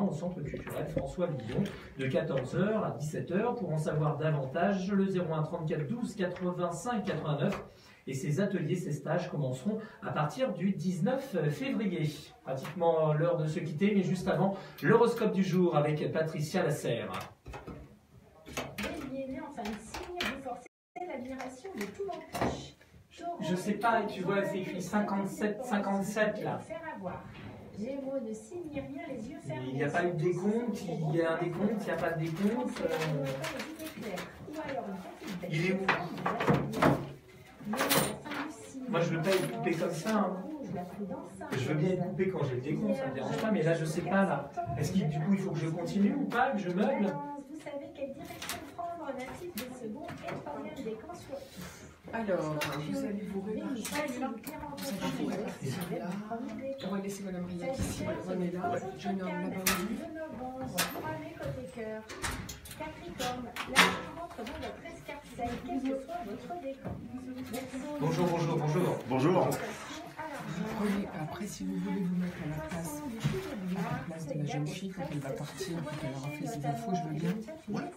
au centre culturel François Villon de 14 h à 17 h. Pour en savoir davantage, le 01 34 12 85 89. Et ces ateliers, ces stages commenceront à partir du 19 février. Pratiquement l'heure de se quitter, mais juste avant, l'horoscope du jour avec Patricia Lasserre. Bélier, né en fin de signe, vous forcez l'admiration de tout l'entourage. Je sais pas, tu vois, c'est écrit 57, 57 là. Faire avoir. Gémeaux, ne signez rien les yeux fermés. Il n'y a pas eu de décompte, il y a un décompte, il n'y a pas de décompte. Il est où? Moi je veux pas être coupé comme ça. Hein. Je veux bien être coupé quand j'ai le décompte, ça me dérange pas, mais là je sais pas là. Est-ce que du coup il faut que je continue ou pas, que je meuble? Vous savez quelle direction prendre, natif de second et troisième décan sur tout. Alors, vous allez vous répartir. On va laisser Madame Riac ici, René là, jeune homme là-bas côté cœur. Capricorne, la rentre dans votre escarcelle, quel que soit votre décan. Bonjour, bonjour, bonjour. Bonjour. Vous prenez, après, si vous voulez vous mettre à la place de la jeune fille quand elle va partir, quand elle aura fait ses infos, je veux bien.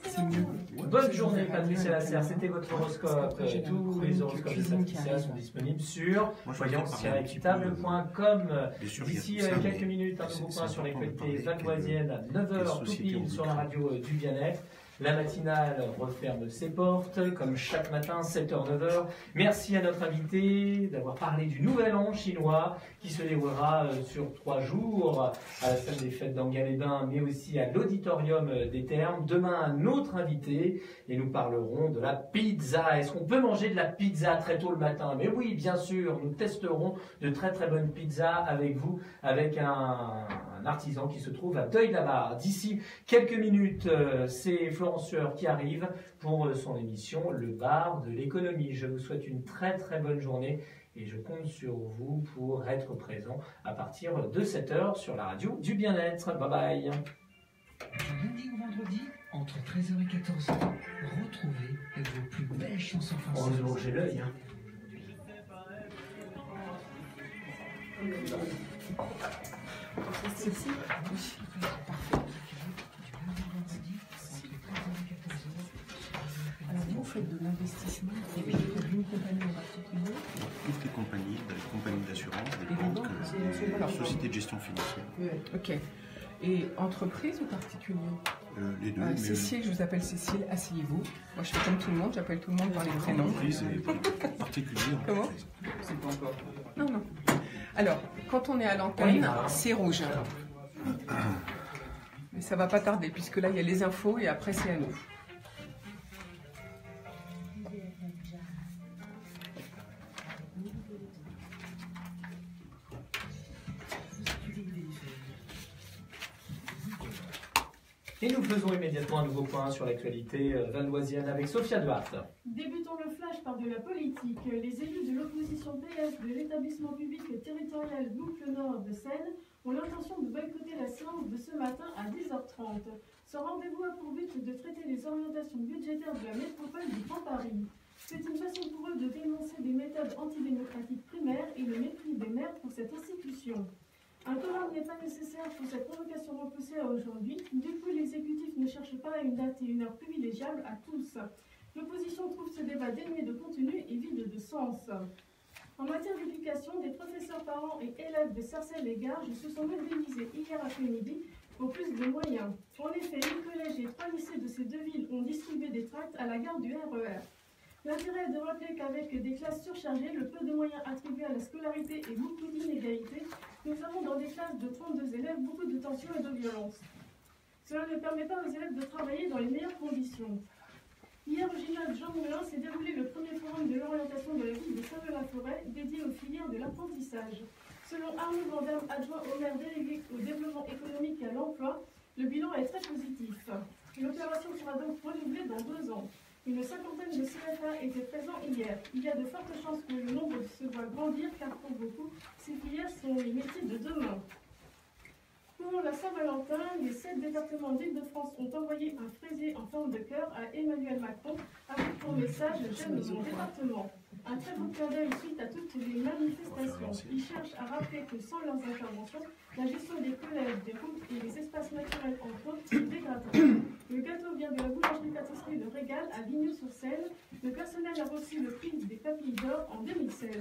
C'est mieux. Bonne journée, Patricia Lasserre. C'était votre horoscope. Tous les horoscopes de Patricia sont disponibles sur voyance-équitable.com. D'ici quelques minutes, un nouveau point sur l'actualité valdoisienne à 9 h tout pile sur la radio du bien-être. La matinale referme ses portes, comme chaque matin, 7 h, 9 h. Merci à notre invité d'avoir parlé du Nouvel An chinois qui se déroulera sur 3 jours à la salle des fêtes d'Enghien-les-Bains, mais aussi à l'auditorium des Thermes. Demain, un autre invité et nous parlerons de la pizza. Est-ce qu'on peut manger de la pizza très tôt le matin? Mais oui, bien sûr, nous testerons de très très bonnes pizzas avec vous, avec un artisan qui se trouve à Deuil-la-Barre. D'ici quelques minutes, c'est Florence Sueur qui arrive pour son émission Le Bar de l'économie. Je vous souhaite une très très bonne journée et je compte sur vous pour être présent à partir de 7 h sur la radio du bien-être. Bye bye. Du lundi au vendredi, entre 13 h et 14 h, retrouvez vos plus belles chansons françaises. Heureusement que j'ai l'œil. C'est ici? Oui, parfait. Alors, vous faites de l'investissement et puis d'une compagnie en particulier? Toutes les compagnies, compagnies d'assurance, des banques, sociétés de gestion financière. Ok. Et entreprise ou particulier? Les deux. Cécile, je vous appelle Cécile, asseyez-vous. Moi je fais comme tout le monde, j'appelle tout le monde par les prénoms. Entreprise et particulier. Comment? C'est pas encore. Non, non. Alors, quand on est à l'antenne, c'est rouge. Mais ça va pas tarder, puisque là il y a les infos et après c'est à nous. Et nous faisons immédiatement un nouveau point sur l'actualité valdoisienne avec Sophia Duarte. Débutons le flash par de la politique. Les élus de l'opposition PS de l'établissement public territorial Boucle Nord de Seine ont l'intention de boycotter la séance de ce matin à 10 h 30. Ce rendez-vous a pour but de traiter les orientations budgétaires de la métropole du Grand Paris. C'est une façon pour eux de dénoncer des méthodes antidémocratiques primaires et le mépris des maires pour cette institution. Un quorum n'est pas nécessaire pour cette convocation repoussée à aujourd'hui. Du coup, l'exécutif ne cherche pas une date et une heure privilégiables à tous. L'opposition trouve ce débat dénué de contenu et vide de sens. En matière d'éducation, des professeurs, parents et élèves de Sarcelles-les-Garges se sont mobilisés hier après-midi pour plus de moyens. En effet, 1 collège et 3 lycées de ces deux villes ont distribué des tracts à la gare du RER. L'intérêt est de rappeler qu'avec des classes surchargées, le peu de moyens attribués à la scolarité et beaucoup d'inégalités, nous avons dans des classes de 32 élèves beaucoup de tensions et de violence. Cela ne permet pas aux élèves de travailler dans les meilleures conditions. Hier, au gymnase Jean Moulin s'est déroulé le premier forum de l'orientation de la ville de Saint-Leu-la-Forêt dédié aux filières de l'apprentissage. Selon Arnaud Vandame, adjoint au maire délégué au développement économique et à l'emploi, le bilan est très positif. L'opération sera donc renouvelée dans 2 ans. Une cinquantaine de CFA étaient présents hier. Il y a de fortes chances que le nombre se voit grandir car pour beaucoup, ces filières sont les métiers de demain. Pour la Saint-Valentin, les 7 départements d'Île-de-France ont envoyé un fraisier en forme de cœur à Emmanuel Macron avec pour message « J'aime mon département ». Un Un très beau clin d'œil suite à toutes les manifestations. Ils cherchent à rappeler que sans leurs interventions, la gestion des collèges, des routes et des espaces naturels entre autres se dégradera. Le gâteau vient de la boulangerie-pâtisserie Le Régal à Vigneux-sur-Seine. Le personnel a reçu le prix des Papilles d'Or en 2016.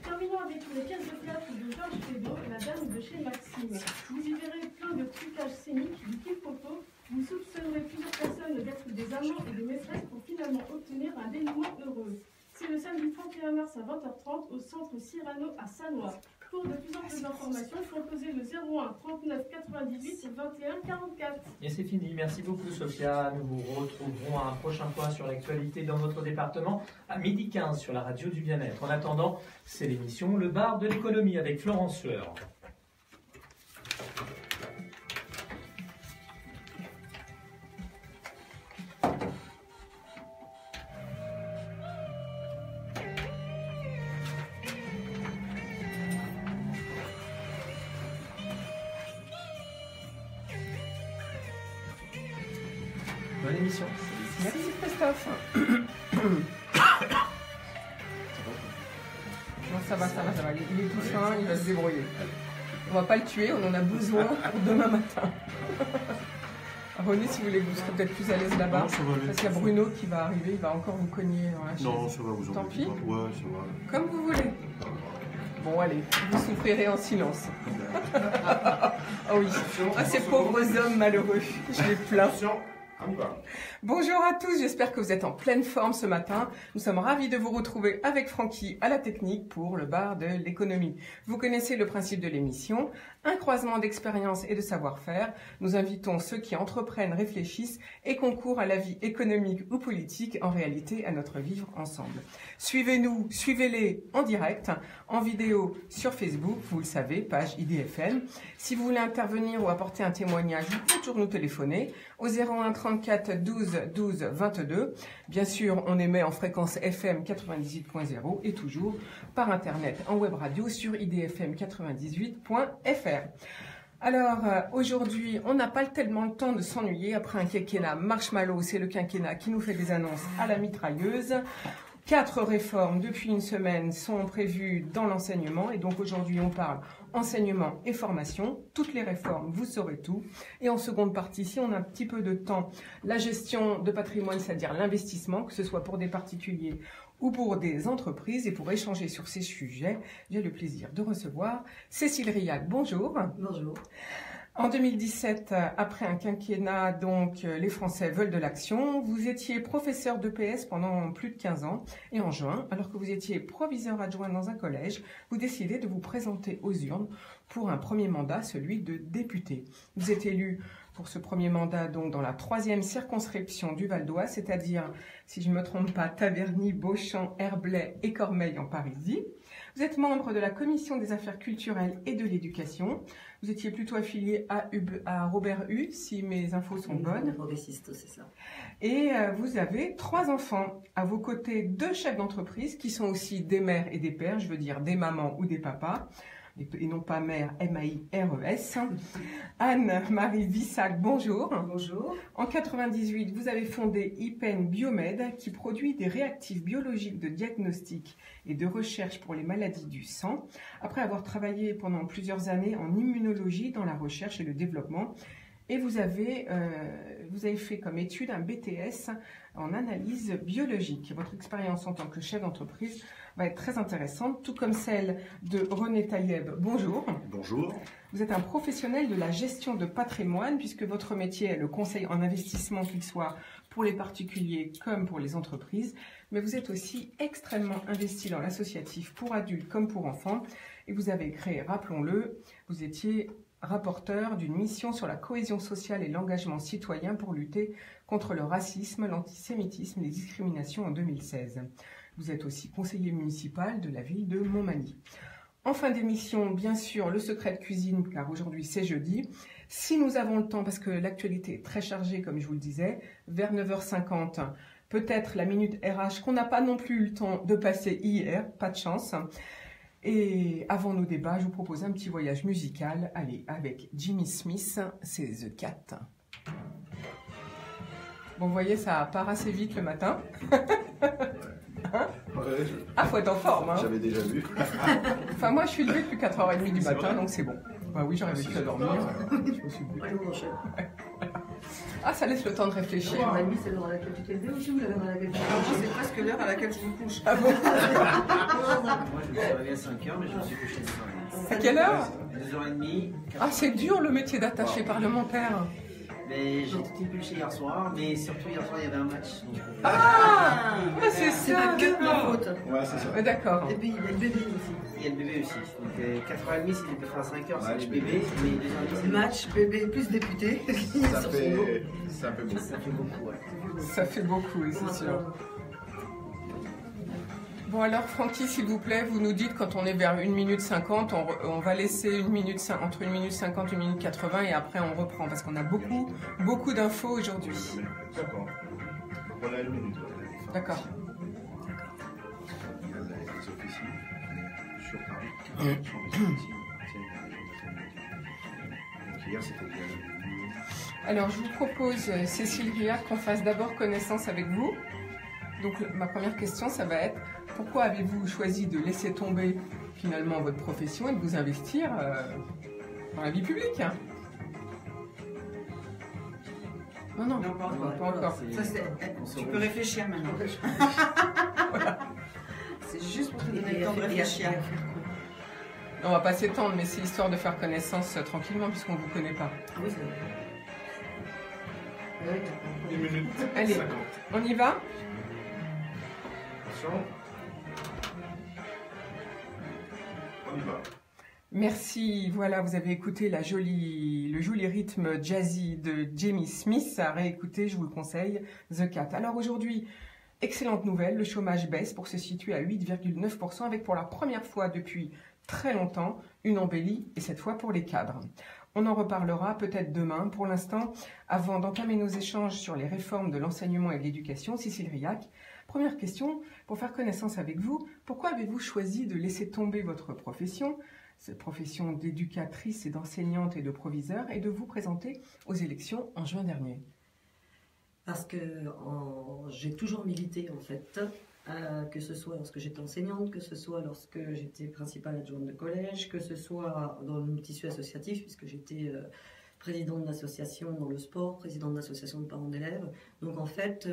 Terminons avec les pièces de théâtre de Georges Feydeau, La Dame de chez Maxime. Vous y verrez plein de trucages scéniques, du kiff photo. Vous soupçonnerez plusieurs personnes d'être des amants et des maîtresses pour finalement obtenir un dénouement heureux. C'est le samedi 31 mars à 20h30 au centre Cyrano à Sannois. Pour de plus amples informations, composez le 01 39 98 21 44. Et c'est fini. Merci beaucoup, Sophia. Nous vous retrouverons à un prochain point sur l'actualité dans votre département à 12h15 sur la radio du bien-être. En attendant, c'est l'émission Le Bar de l'économie avec Florence Sueur. Bonne émission. Merci Christophe. Non, ça va. Il est tout fin, il va se débrouiller. On va pas le tuer, on en a besoin pour demain matin. René, si vous voulez, vous serez peut-être plus à l'aise là-bas. Parce qu'il y a Bruno qui va arriver, il va encore vous cogner dans la chaise. Non, ça va, vous en Tant pis. Ouais, ça va. Comme vous voulez. Bon, allez, vous souffrirez en silence. Ah oui, ces pauvres hommes malheureux, je les plains. Bonjour à tous, j'espère que vous êtes en pleine forme ce matin. Nous sommes ravis de vous retrouver avec Francky à la technique pour le bar de l'économie. Vous connaissez le principe de l'émission, un croisement d'expérience et de savoir-faire. Nous invitons ceux qui entreprennent, réfléchissent et concourent à la vie économique ou politique, en réalité à notre vivre ensemble. Suivez-nous, suivez-les en direct, en vidéo sur Facebook, vous le savez, page IDFM. Si vous voulez intervenir ou apporter un témoignage, vous pouvez toujours nous téléphoner au 01 34 12 12 22. Bien sûr, on émet en fréquence FM 98.0 et toujours par Internet en web radio sur idfm98.fr. Alors, aujourd'hui, on n'a pas tellement le temps de s'ennuyer après un quinquennat marshmallow. C'est le quinquennat qui nous fait des annonces à la mitrailleuse. 4 réformes depuis une semaine sont prévues dans l'enseignement et donc aujourd'hui on parle enseignement et formation. Toutes les réformes, vous saurez tout. Et en seconde partie, si on a un petit peu de temps, la gestion de patrimoine, c'est-à-dire l'investissement, que ce soit pour des particuliers ou pour des entreprises. Et pour échanger sur ces sujets, j'ai le plaisir de recevoir Cécile Riac. Bonjour. Bonjour. En 2017, après un quinquennat, donc, les Français veulent de l'action. Vous étiez professeur d'EPS pendant plus de 15 ans. Et en juin, alors que vous étiez proviseur adjoint dans un collège, vous décidez de vous présenter aux urnes pour un premier mandat, celui de député. Vous êtes élu pour ce premier mandat donc dans la 3e circonscription du Val d'Oise, c'est-à-dire, si je ne me trompe pas, Taverny, Beauchamp, Herblay et Cormeilles en Parisis. Vous êtes membre de la Commission des affaires culturelles et de l'éducation. Vous étiez plutôt affilié à Robert Hue, si mes infos sont bonnes. Progressiste, c'est ça. Et vous avez 3 enfants. À vos côtés, 2 chefs d'entreprise qui sont aussi des mères et des pères, je veux dire des mamans ou des papas, et non pas mère, M-A-I-R-E-S. Anne-Marie Vissac, bonjour. Bonjour. En 98, vous avez fondé IPEN Biomed qui produit des réactifs biologiques de diagnostic et de recherche pour les maladies du sang, après avoir travaillé pendant plusieurs années en immunologie dans la recherche et le développement. Et vous avez fait comme étude un BTS en analyse biologique. Votre expérience en tant que chef d'entreprise va être très intéressante, tout comme celle de René Taïeb. Bonjour. Bonjour. Vous êtes un professionnel de la gestion de patrimoine, puisque votre métier est le conseil en investissement, qu'il soit pour les particuliers comme pour les entreprises. Mais vous êtes aussi extrêmement investi dans l'associatif pour adultes comme pour enfants. Et vous avez créé, rappelons-le, vous étiez rapporteur d'une mission sur la cohésion sociale et l'engagement citoyen pour lutter contre le racisme, l'antisémitisme et les discriminations en 2016. Vous êtes aussi conseiller municipal de la ville de Montmagny. En fin d'émission, bien sûr, le secret de cuisine, car aujourd'hui c'est jeudi. Si nous avons le temps, parce que l'actualité est très chargée, comme je vous le disais, vers 9h50, peut-être la minute RH qu'on n'a pas non plus eu le temps de passer hier, pas de chance. Et avant nos débats, je vous propose un petit voyage musical. Allez, avec Jimmy Smith, c'est The Cat. Bon, vous voyez, ça part assez vite le matin. Ouais, Ah, faut être en forme, hein. J'avais déjà vu. Enfin, moi, je suis levée depuis 4h30 du matin, donc c'est bon. Bah oui, j'aurais vécu à dormir. Je me suis levée. Ah, ça laisse le temps de réfléchir. 4h30, c'est l'heure à laquelle tu t'es levé aussi ou l'heure à laquelle tu t'es levé? C'est presque l'heure à laquelle je me couche. Ah bon? Moi, je me suis réveillé à 5h, mais je me suis couché à 5h. À quelle heure? 2h30. Ah, c'est dur le métier d'attaché parlementaire. Mais j'ai tout épluché hier soir, mais surtout hier soir il y avait un match. Donc... Ah, c'est C'est ça. pas que ma faute. Ouais, c'est ça. D'accord. Et puis il y a le bébé aussi. Il y a le bébé aussi. Donc 4h30 si j'étais fait à 5h, c'est le bébé, mais 2h30 c'est le Match, bébé, plus député. Ça fait beaucoup. Ça fait beaucoup, ouais. Ça fait beaucoup, oui, c'est sûr. Bon alors Francky, s'il vous plaît, vous nous dites quand on est vers 1 minute 50, on va laisser entre 1 minute 50 et 1 minute 80 et après on reprend parce qu'on a beaucoup d'infos aujourd'hui. D'accord. On a 1 minute. D'accord. Il y a les officines sur Paris. Donc hier c'était bien. Alors je vous propose, Cécile Riac, qu'on fasse d'abord connaissance avec vous. Donc ma première question, ça va être pourquoi avez-vous choisi de laisser tomber finalement votre profession et de vous investir dans la vie publique, hein? Non, pas encore. Ça, tu peux réfléchir maintenant. Voilà. C'est juste pour te donner le temps de réfléchir. On va pas s'étendre, mais c'est histoire de faire connaissance tranquillement puisqu'on ne vous connaît pas. Oui, c'est vrai. 1 minute Allez, 50. on y va? Attention. On y va. Merci, voilà, vous avez écouté le joli rythme jazzy de Jamie Smith. À réécouter, je vous le conseille, The Cat. Alors aujourd'hui, excellente nouvelle, le chômage baisse pour se situer à 8,9% avec pour la première fois depuis très longtemps une embellie, et cette fois pour les cadres. On en reparlera peut-être demain. Pour l'instant, avant d'entamer nos échanges sur les réformes de l'enseignement et de l'éducation, Cécile Riac, première question, pour faire connaissance avec vous, pourquoi avez-vous choisi de laisser tomber votre profession, cette profession d'éducatrice et d'enseignante et de proviseur, et de vous présenter aux élections en juin dernier? Parce que j'ai toujours milité en fait, que ce soit lorsque j'étais enseignante, que ce soit lorsque j'étais principale adjointe de collège, que ce soit dans le tissu associatif, puisque j'étais présidente d'association dans le sport, présidente d'association de parents d'élèves. Donc en fait,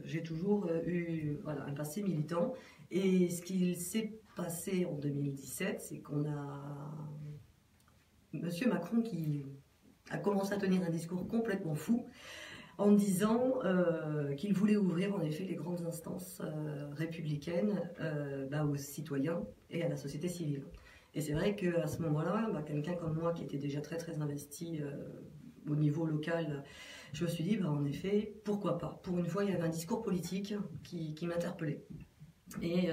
j'ai toujours eu un passé militant. Et ce qui s'est passé en 2017, c'est qu'on a Monsieur Macron qui a commencé à tenir un discours complètement fou en disant qu'il voulait ouvrir en effet les grandes instances républicaines aux citoyens et à la société civile. Et c'est vrai qu'à ce moment-là, quelqu'un comme moi qui était déjà très très investi au niveau local, je me suis dit, en effet, pourquoi pas? Pour une fois, il y avait un discours politique qui m'interpellait. Et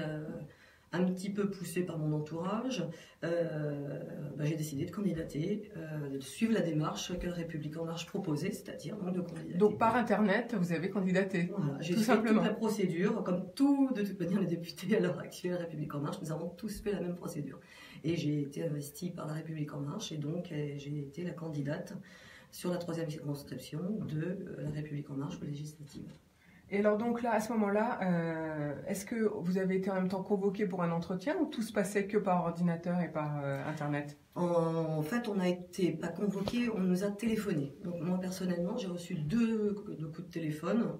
un petit peu poussé par mon entourage, j'ai décidé de candidater, de suivre la démarche que la République En Marche proposait, c'est-à-dire de candidater. Donc par Internet, vous avez candidaté? Voilà, j'ai tout fait simplement toute la procédure, comme de toute manière les députés à l'heure actuelle République En Marche, nous avons tous fait la même procédure. Et j'ai été investie par la République En Marche, et donc j'ai été la candidate sur la 3e circonscription de la République En Marche aux législatives. Et alors donc là, à ce moment-là, est-ce que vous avez été en même temps convoqué pour un entretien ou tout se passait que par ordinateur et par Internet? En fait, on n'a été pas convoqué, on nous a téléphoné. Donc moi personnellement, j'ai reçu deux coups de téléphone,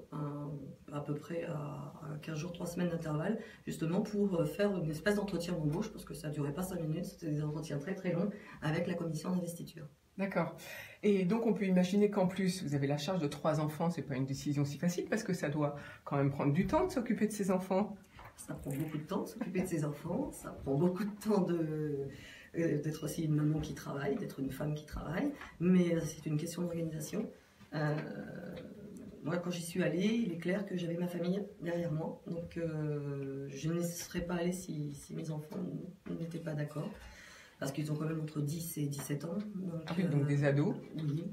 à peu près à 15 jours, 3 semaines d'intervalle, justement pour faire une espèce d'entretien d'embauche, parce que ça ne durait pas 5 minutes, c'était des entretiens très très longs avec la commission d'investiture. D'accord. Et donc on peut imaginer qu'en plus vous avez la charge de 3 enfants, c'est pas une décision si facile parce que ça doit quand même prendre du temps de s'occuper de ces enfants. Ça prend beaucoup de temps de s'occuper de ses enfants, ça prend beaucoup de temps d'être aussi une maman qui travaille, d'être une femme qui travaille, mais c'est une question d'organisation. Moi, quand j'y suis allée, il est clair que j'avais ma famille derrière moi, donc je ne serais pas allée si mes enfants n'étaient pas d'accord. Parce qu'ils ont quand même entre 10 et 17 ans. Donc des ados. Oui.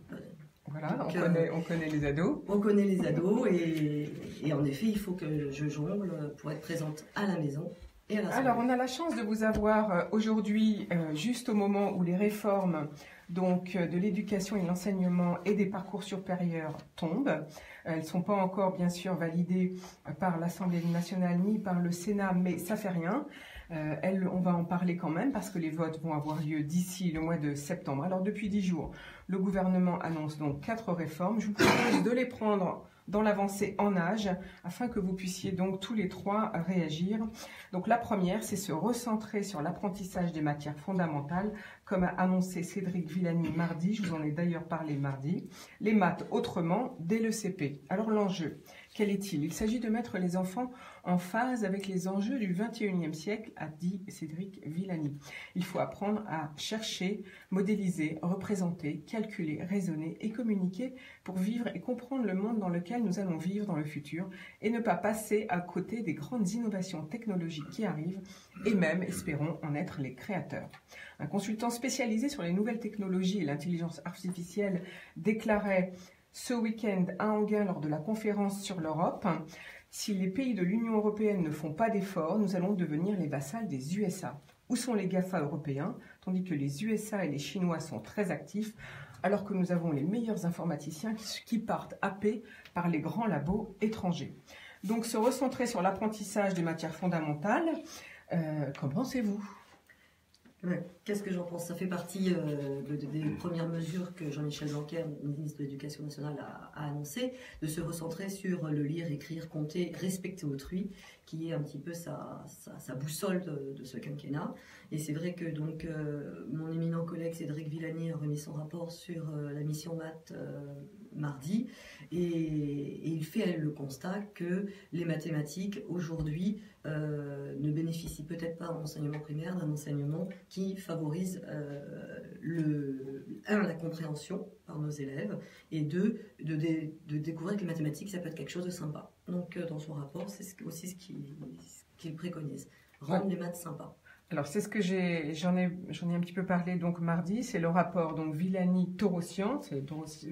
Voilà, donc, on connaît les ados. On connaît les ados et en effet, il faut que je jongle pour être présente à la maison et à la soirée. Alors, on a la chance de vous avoir aujourd'hui, juste au moment où les réformes donc de l'éducation et de l'enseignement et des parcours supérieurs tombent. Elles ne sont pas encore, bien sûr, validées par l'Assemblée nationale ni par le Sénat, mais ça fait rien. On va en parler quand même parce que les votes vont avoir lieu d'ici le mois de septembre. Alors, depuis 10 jours, le gouvernement annonce donc 4 réformes. Je vous propose de les prendre dans l'avancée en âge afin que vous puissiez donc tous les 3 réagir. Donc la première, c'est se recentrer sur l'apprentissage des matières fondamentales, comme a annoncé Cédric Villani mardi, je vous en ai d'ailleurs parlé mardi, les maths autrement dès le CP. Alors l'enjeu, quel est-il? Il s'agit de mettre les enfants en phase avec les enjeux du XXIe siècle, a dit Cédric Villani. Il faut apprendre à chercher, modéliser, représenter, calculer, raisonner et communiquer pour vivre et comprendre le monde dans lequel nous allons vivre dans le futur et ne pas passer à côté des grandes innovations technologiques qui arrivent et même, espérons, en être les créateurs. Un consultant spécialisé sur les nouvelles technologies et l'intelligence artificielle déclarait ce week-end à Enghien lors de la conférence sur l'Europe: si les pays de l'Union européenne ne font pas d'efforts, nous allons devenir les vassals des USA. Où sont les GAFA européens, tandis que les USA et les Chinois sont très actifs, alors que nous avons les meilleurs informaticiens qui partent happés par les grands labos étrangers. Donc se recentrer sur l'apprentissage des matières fondamentales, qu'en pensez-vous ? Qu'est-ce que j'en pense? Ça fait partie des premières mesures que Jean-Michel Blanquer, ministre de l'Éducation nationale, a annoncé, de se recentrer sur le lire, écrire, compter, respecter autrui, qui est un petit peu sa boussole de ce quinquennat. Et c'est vrai que donc mon éminent collègue Cédric Villani a remis son rapport sur la mission maths mardi, et il fait le constat que les mathématiques aujourd'hui ne bénéficient peut-être pas en enseignement primaire d'un enseignement qui favorise la compréhension par nos élèves, et de découvrir que les mathématiques ça peut être quelque chose de sympa. Donc dans son rapport, c'est aussi ce qu'il préconise, rendre les maths sympas. Alors c'est ce que j'en ai un petit peu parlé donc mardi, c'est le rapport donc Villani-Torossian,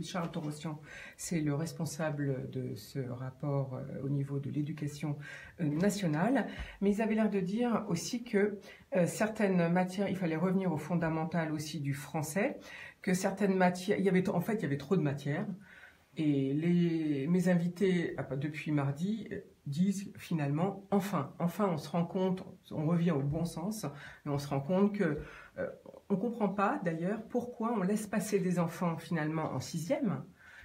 Charles Torossian, c'est le responsable de ce rapport au niveau de l'éducation nationale, mais ils avaient l'air de dire aussi que certaines matières, il fallait revenir aux fondamentales aussi du français, que certaines matières, il y avait trop de matières, et mes invités depuis mardi disent finalement, enfin on se rend compte, on revient au bon sens, et on se rend compte que on ne comprend pas d'ailleurs pourquoi on laisse passer des enfants finalement en 6e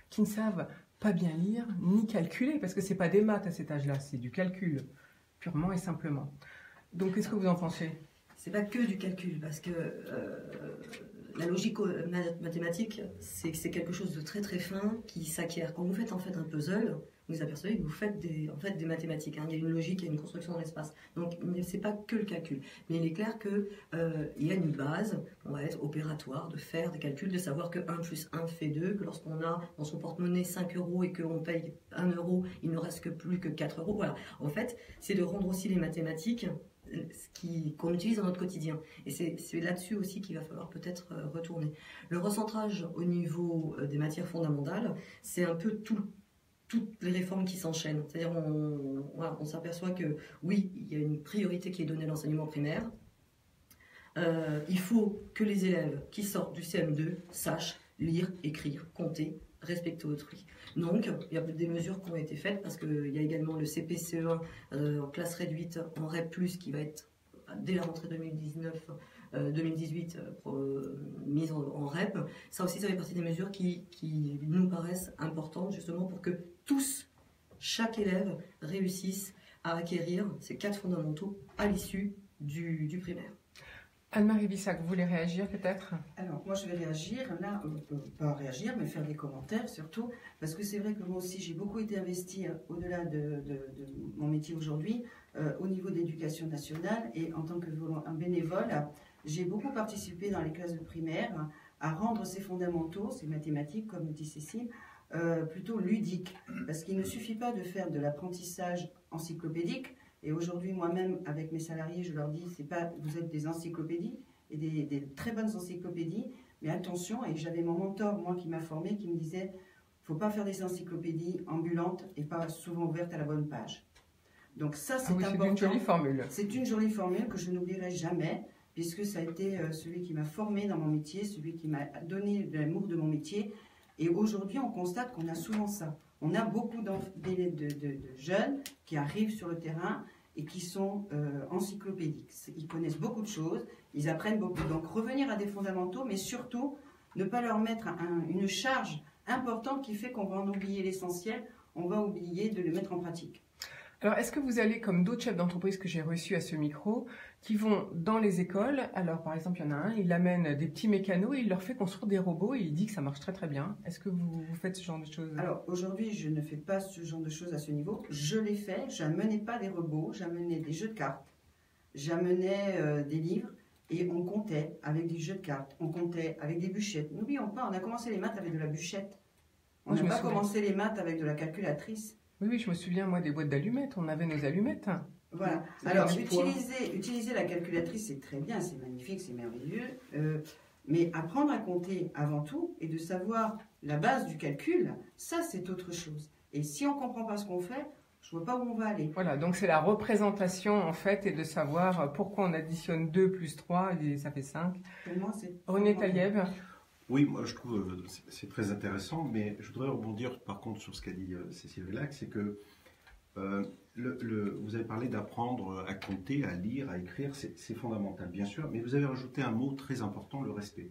qui ne savent pas bien lire ni calculer, parce que c'est pas des maths à cet âge-là, c'est du calcul, purement et simplement. Donc qu'est-ce que vous en pensez? C'est pas que du calcul, parce que la logique mathématique, c'est quelque chose de très très fin qui s'acquiert. Quand vous faites en fait un puzzle, vous apercevez que vous faites des mathématiques. Il y a une logique, il y a une construction dans l'espace. Donc, c'est pas que le calcul. Mais il est clair qu'il y a une base, on va être opératoire, de faire des calculs, de savoir que 1 plus 1 fait 2, que lorsqu'on a dans son porte-monnaie 5 € et qu'on paye 1 €, il ne reste plus que 4 €. Voilà. En fait, c'est de rendre aussi les mathématiques qu'on utilise dans notre quotidien. Et c'est là-dessus aussi qu'il va falloir peut-être retourner. Le recentrage au niveau des matières fondamentales, c'est un peu toutes les réformes qui s'enchaînent. C'est-à-dire on s'aperçoit que oui, il y a une priorité qui est donnée à l'enseignement primaire. Il faut que les élèves qui sortent du CM2 sachent lire, écrire, compter, respecter autrui. Donc, il y a des mesures qui ont été faites, parce qu'il y a également le CP-CE1 en classe réduite en REP+, qui va être, dès la rentrée 2018, mise en REP. Ça aussi, ça fait partie des mesures qui nous paraissent importantes, justement, pour que chaque élève réussisse à acquérir ces 4 fondamentaux à l'issue du primaire. Anne-Marie Bissac, vous voulez réagir peut-être? Alors, moi je vais réagir, là, pas réagir, mais faire des commentaires surtout, parce que c'est vrai que moi aussi j'ai beaucoup été investie au-delà de mon métier aujourd'hui, au niveau de l'éducation nationale, et en tant que bénévole, j'ai beaucoup participé dans les classes de primaire à rendre ces fondamentaux, ces mathématiques, comme dit Cécile, plutôt ludiques, parce qu'il ne suffit pas de faire de l'apprentissage encyclopédique. Et aujourd'hui, moi-même, avec mes salariés, je leur dis, vous êtes des encyclopédies, et des très bonnes encyclopédies, mais attention, et j'avais mon mentor, moi, qui m'a formé, qui me disait, il ne faut pas faire des encyclopédies ambulantes et pas souvent ouvertes à la bonne page. Donc ça, c'est important. C'est une jolie formule. C'est une jolie formule que je n'oublierai jamais, puisque ça a été celui qui m'a formé dans mon métier, celui qui m'a donné de l'amour de mon métier. Et aujourd'hui, on constate qu'on a souvent ça. On a beaucoup de jeunes qui arrivent sur le terrain et qui sont encyclopédiques. Ils connaissent beaucoup de choses, ils apprennent beaucoup. Donc revenir à des fondamentaux, mais surtout ne pas leur mettre une charge importante qui fait qu'on va en oublier l'essentiel, on va oublier de le mettre en pratique. Alors, est-ce que vous allez, comme d'autres chefs d'entreprise que j'ai reçus à ce micro, qui vont dans les écoles, alors par exemple, il y en a un, il amène des petits mécanos et il leur fait construire des robots et il dit que ça marche très très bien. Est-ce que vous faites ce genre de choses? Alors, aujourd'hui, je ne fais pas ce genre de choses à ce niveau. Je l'ai fait, j'amenais pas des robots, j'amenais des jeux de cartes, j'amenais des livres et on comptait avec des jeux de cartes, on comptait avec des bûchettes. N'oublions pas, on a commencé les maths avec de la bûchette. On n'a pas commencé les maths avec de la calculatrice. Oui, oui, je me souviens, moi, des boîtes d'allumettes. On avait nos allumettes. Voilà. Alors, utiliser la calculatrice, c'est très bien, c'est magnifique, c'est merveilleux. Mais apprendre à compter avant tout et de savoir la base du calcul, ça, c'est autre chose. Et si on ne comprend pas ce qu'on fait, je ne vois pas où on va aller. Voilà, donc c'est la représentation, en fait, et de savoir pourquoi on additionne 2 plus 3, et ça fait 5. Pour moi, c'est... René Talieb. Oui, moi je trouve c'est très intéressant, mais je voudrais rebondir par contre sur ce qu'a dit Cécile Vélac, c'est que vous avez parlé d'apprendre à compter, à lire, à écrire, c'est fondamental bien sûr, mais vous avez rajouté un mot très important, le respect.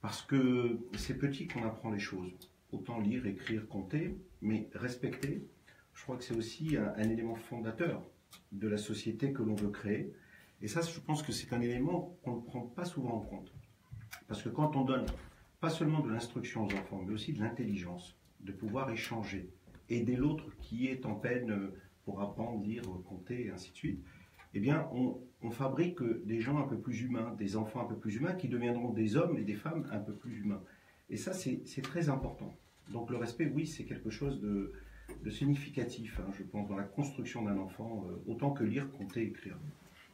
Parce que c'est petit qu'on apprend les choses, autant lire, écrire, compter, mais respecter, je crois que c'est aussi un élément fondateur de la société que l'on veut créer, et ça je pense que c'est un élément qu'on ne prend pas souvent en compte. Parce que quand on donne pas seulement de l'instruction aux enfants, mais aussi de l'intelligence, de pouvoir échanger, aider l'autre qui est en peine pour apprendre, lire, compter, et ainsi de suite, eh bien, on fabrique des gens un peu plus humains, des enfants un peu plus humains qui deviendront des hommes et des femmes un peu plus humains. Et ça, c'est très important. Donc le respect, oui, c'est quelque chose de significatif, hein, je pense, dans la construction d'un enfant, autant que lire, compter, écrire.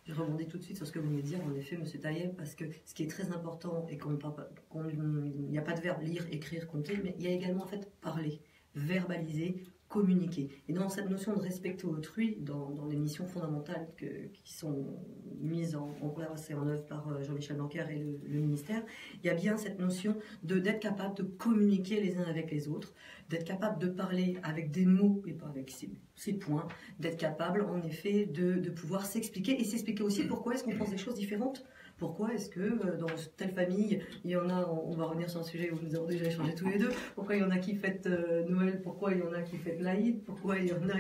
Je rebondis tout de suite sur ce que vous venez de dire, en effet, M. Talieb, parce que ce qui est très important, et il n'y a pas de verbe lire, écrire, compter, mais il y a également en fait parler, verbaliser, communiquer. Et dans cette notion de respecter autrui, dans les missions fondamentales qui sont mises en place et en œuvre par Jean-Michel Blanquer et le ministère, il y a bien cette notion d'être capable de communiquer les uns avec les autres, d'être capable de parler avec des mots et pas avec ses points, d'être capable en effet de pouvoir s'expliquer et s'expliquer aussi pourquoi est-ce qu'on pense des choses différentes. Pourquoi est-ce que dans telle famille, il y en a, on va revenir sur un sujet où nous avons déjà échangé tous les deux, pourquoi il y en a qui fêtent Noël, pourquoi il y en a qui fêtent l'Aïd, pourquoi il y en a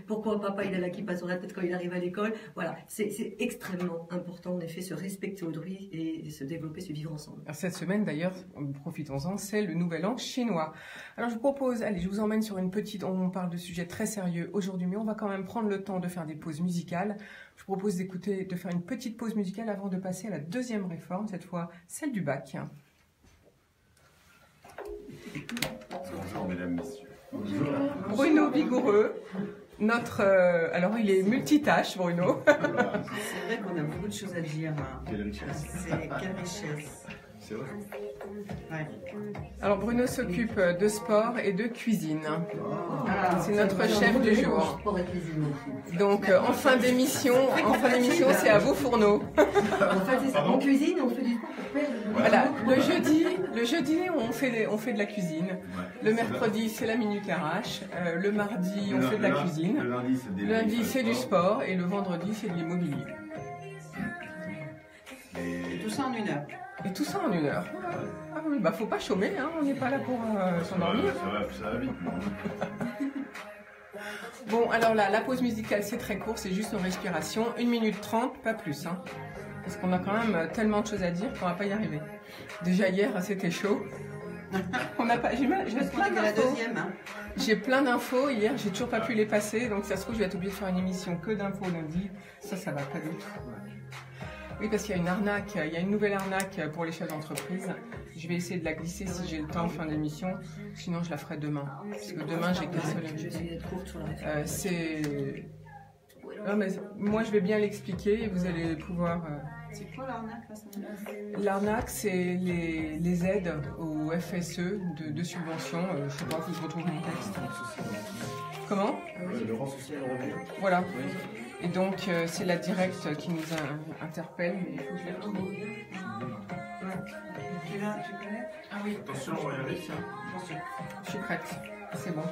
pourquoi papa il a la kippa sur la tête quand il arrive à l'école. Voilà, c'est extrêmement important en effet se respecter autrui et se développer, se vivre ensemble. Alors, cette semaine d'ailleurs, profitons-en, c'est le Nouvel An chinois. Alors je vous propose, allez, je vous emmène sur une petite, on parle de sujets très sérieux aujourd'hui, mais on va quand même prendre le temps de faire des pauses musicales. Je vous propose de faire une petite pause musicale avant de passer à la deuxième réforme, cette fois celle du bac. Bonjour mesdames, messieurs. Bonjour. Bruno Vigoureux, alors il est multitâche, Bruno. C'est vrai qu'on a beaucoup de choses à dire. Quelle richesse. Quelle richesse. C'est vrai. Ouais. Alors Bruno s'occupe de sport et de cuisine. C'est notre chef du jour. Sport et cuisine aussi. Donc en fin d'émission, c'est à vos fourneaux. En fait, en cuisine, on fait du sport pour perdre. Voilà, le jeudi on fait de la cuisine. Le mercredi c'est la minute RH. Le mardi on fait de la cuisine. Le lundi c'est du sport et le vendredi c'est de l'immobilier. Et tout ça en 1 heure. Et tout ça en 1 heure. Ah oui, bah faut pas chômer, hein, on n'est pas là pour s'endormir. Ça va vite. Bon, alors là, la pause musicale c'est très court, c'est juste une respiration, 1 minute 30, pas plus. Hein, parce qu'on a quand même tellement de choses à dire qu'on va pas y arriver. Déjà hier, c'était chaud. On n'a pas. J'ai plein d'infos. J'ai plein d'infos. Hier, j'ai toujours pas pu les passer, donc ça se trouve, je vais être obligée de faire une émission que d'infos lundi. Ça va pas du tout. Oui, parce qu'il y a une arnaque, il y a une nouvelle arnaque pour les chefs d'entreprise. Je vais essayer de la glisser si j'ai le temps en fin d'émission. Sinon, je la ferai demain. Parce que demain, j'ai qu'un seul. Je vais essayer d'être courte sur la Non, mais moi, je vais bien l'expliquer et vous allez pouvoir. C'est quoi l'arnaque? L'arnaque, c'est les aides au FSE de subventions. Je ne sais pas, faut que je retrouve mon texte. Comment? Le rang social revenu. Voilà. Et donc, c'est la directe qui nous interpelle, mais il faut que je la trouve. Tu connais? Ah oui. Attention, on va y aller, tiens. Je suis prête. C'est bon.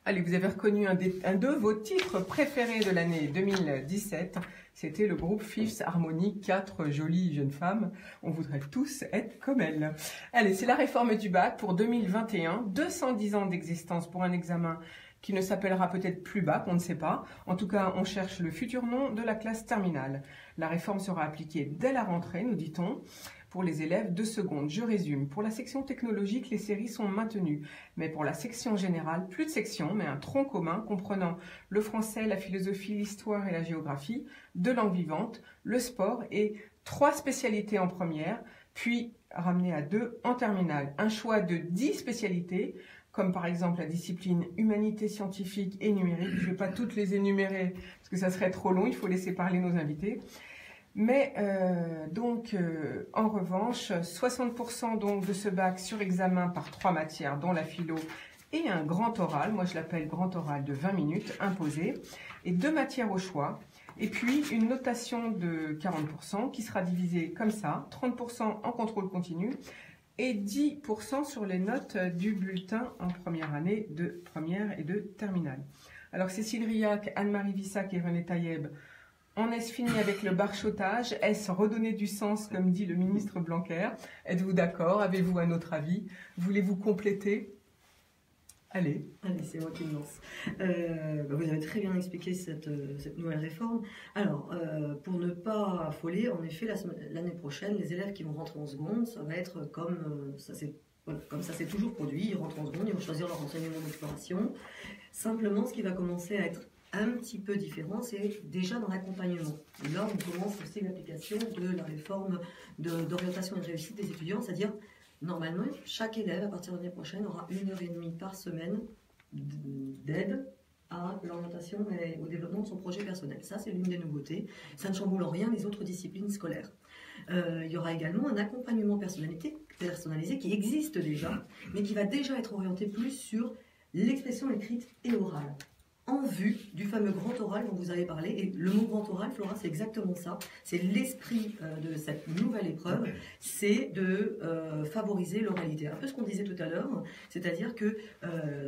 Allez, vous avez reconnu un de vos titres préférés de l'année 2017. C'était le groupe Fifth Harmony, 4 jolies jeunes femmes. On voudrait tous être comme elles. Allez, c'est la réforme du bac pour 2021. 210 ans d'existence pour un examen qui ne s'appellera peut-être plus bac, on ne sait pas. En tout cas, on cherche le futur nom de la classe terminale. La réforme sera appliquée dès la rentrée, nous dit-on, pour les élèves de seconde. Je résume. Pour la section technologique, les séries sont maintenues. Mais pour la section générale, plus de section, mais un tronc commun comprenant le français, la philosophie, l'histoire et la géographie, 2 langues vivantes, le sport et 3 spécialités en première, puis ramené à 2 en terminale. Un choix de 10 spécialités, comme par exemple la discipline humanité scientifique et numérique. Je ne vais pas toutes les énumérer parce que ça serait trop long, il faut laisser parler nos invités. Mais en revanche, 60% donc de ce bac sur examen par 3 matières, dont la philo et un grand oral, moi je l'appelle grand oral de 20 minutes, imposé, et 2 matières au choix. Et puis une notation de 40% qui sera divisée comme ça, 30% en contrôle continu, et 10% sur les notes du bulletin en première année de première et de terminale. Alors Cécile Riac, Anne-Marie Vissac et René Taïeb, en est-ce fini avec le barchotage? Est-ce redonner du sens, comme dit le ministre Blanquer? Êtes-vous d'accord? Avez-vous un autre avis? Voulez-vous compléter? Allez. Allez, c'est moi qui me lance. Vous avez très bien expliqué cette nouvelle réforme. Alors, pour ne pas affoler, en effet, l'année prochaine, les élèves qui vont rentrer en seconde, ça va être comme ça s'est toujours produit. Ils rentrent en seconde, ils vont choisir leur enseignement d'exploration. Simplement, ce qui va commencer à être un petit peu différent, c'est déjà dans l'accompagnement. Et là, on commence aussi l'application de la réforme d'orientation et de réussite des étudiants, c'est-à-dire normalement, chaque élève, à partir de l'année prochaine, aura 1h30 par semaine d'aide à l'orientation et au développement de son projet personnel. Ça, c'est l'une des nouveautés. Ça ne chamboule en rien les autres disciplines scolaires. Il y aura également un accompagnement personnalisé qui existe déjà, mais qui va déjà être orienté plus sur l'expression écrite et orale, en vue du fameux grand oral dont vous avez parlé. Et le mot grand oral, Flora, c'est exactement ça. C'est l'esprit de cette nouvelle épreuve, c'est de favoriser l'oralité. Un peu ce qu'on disait tout à l'heure, c'est-à-dire que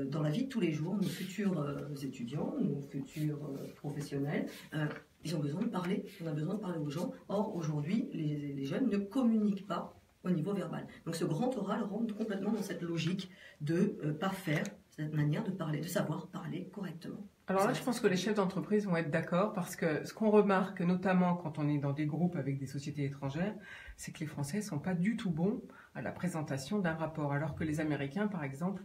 dans la vie de tous les jours, nos futurs étudiants, nos futurs professionnels, ils ont besoin de parler, on a besoin de parler aux gens. Or, aujourd'hui, les jeunes ne communiquent pas au niveau verbal. Donc ce grand oral rentre complètement dans cette logique de parfaire cette manière de parler, de savoir parler correctement. Alors là, je pense que les chefs d'entreprise vont être d'accord parce que ce qu'on remarque, notamment quand on est dans des groupes avec des sociétés étrangères, c'est que les Français ne sont pas du tout bons à la présentation d'un rapport, alors que les Américains, par exemple,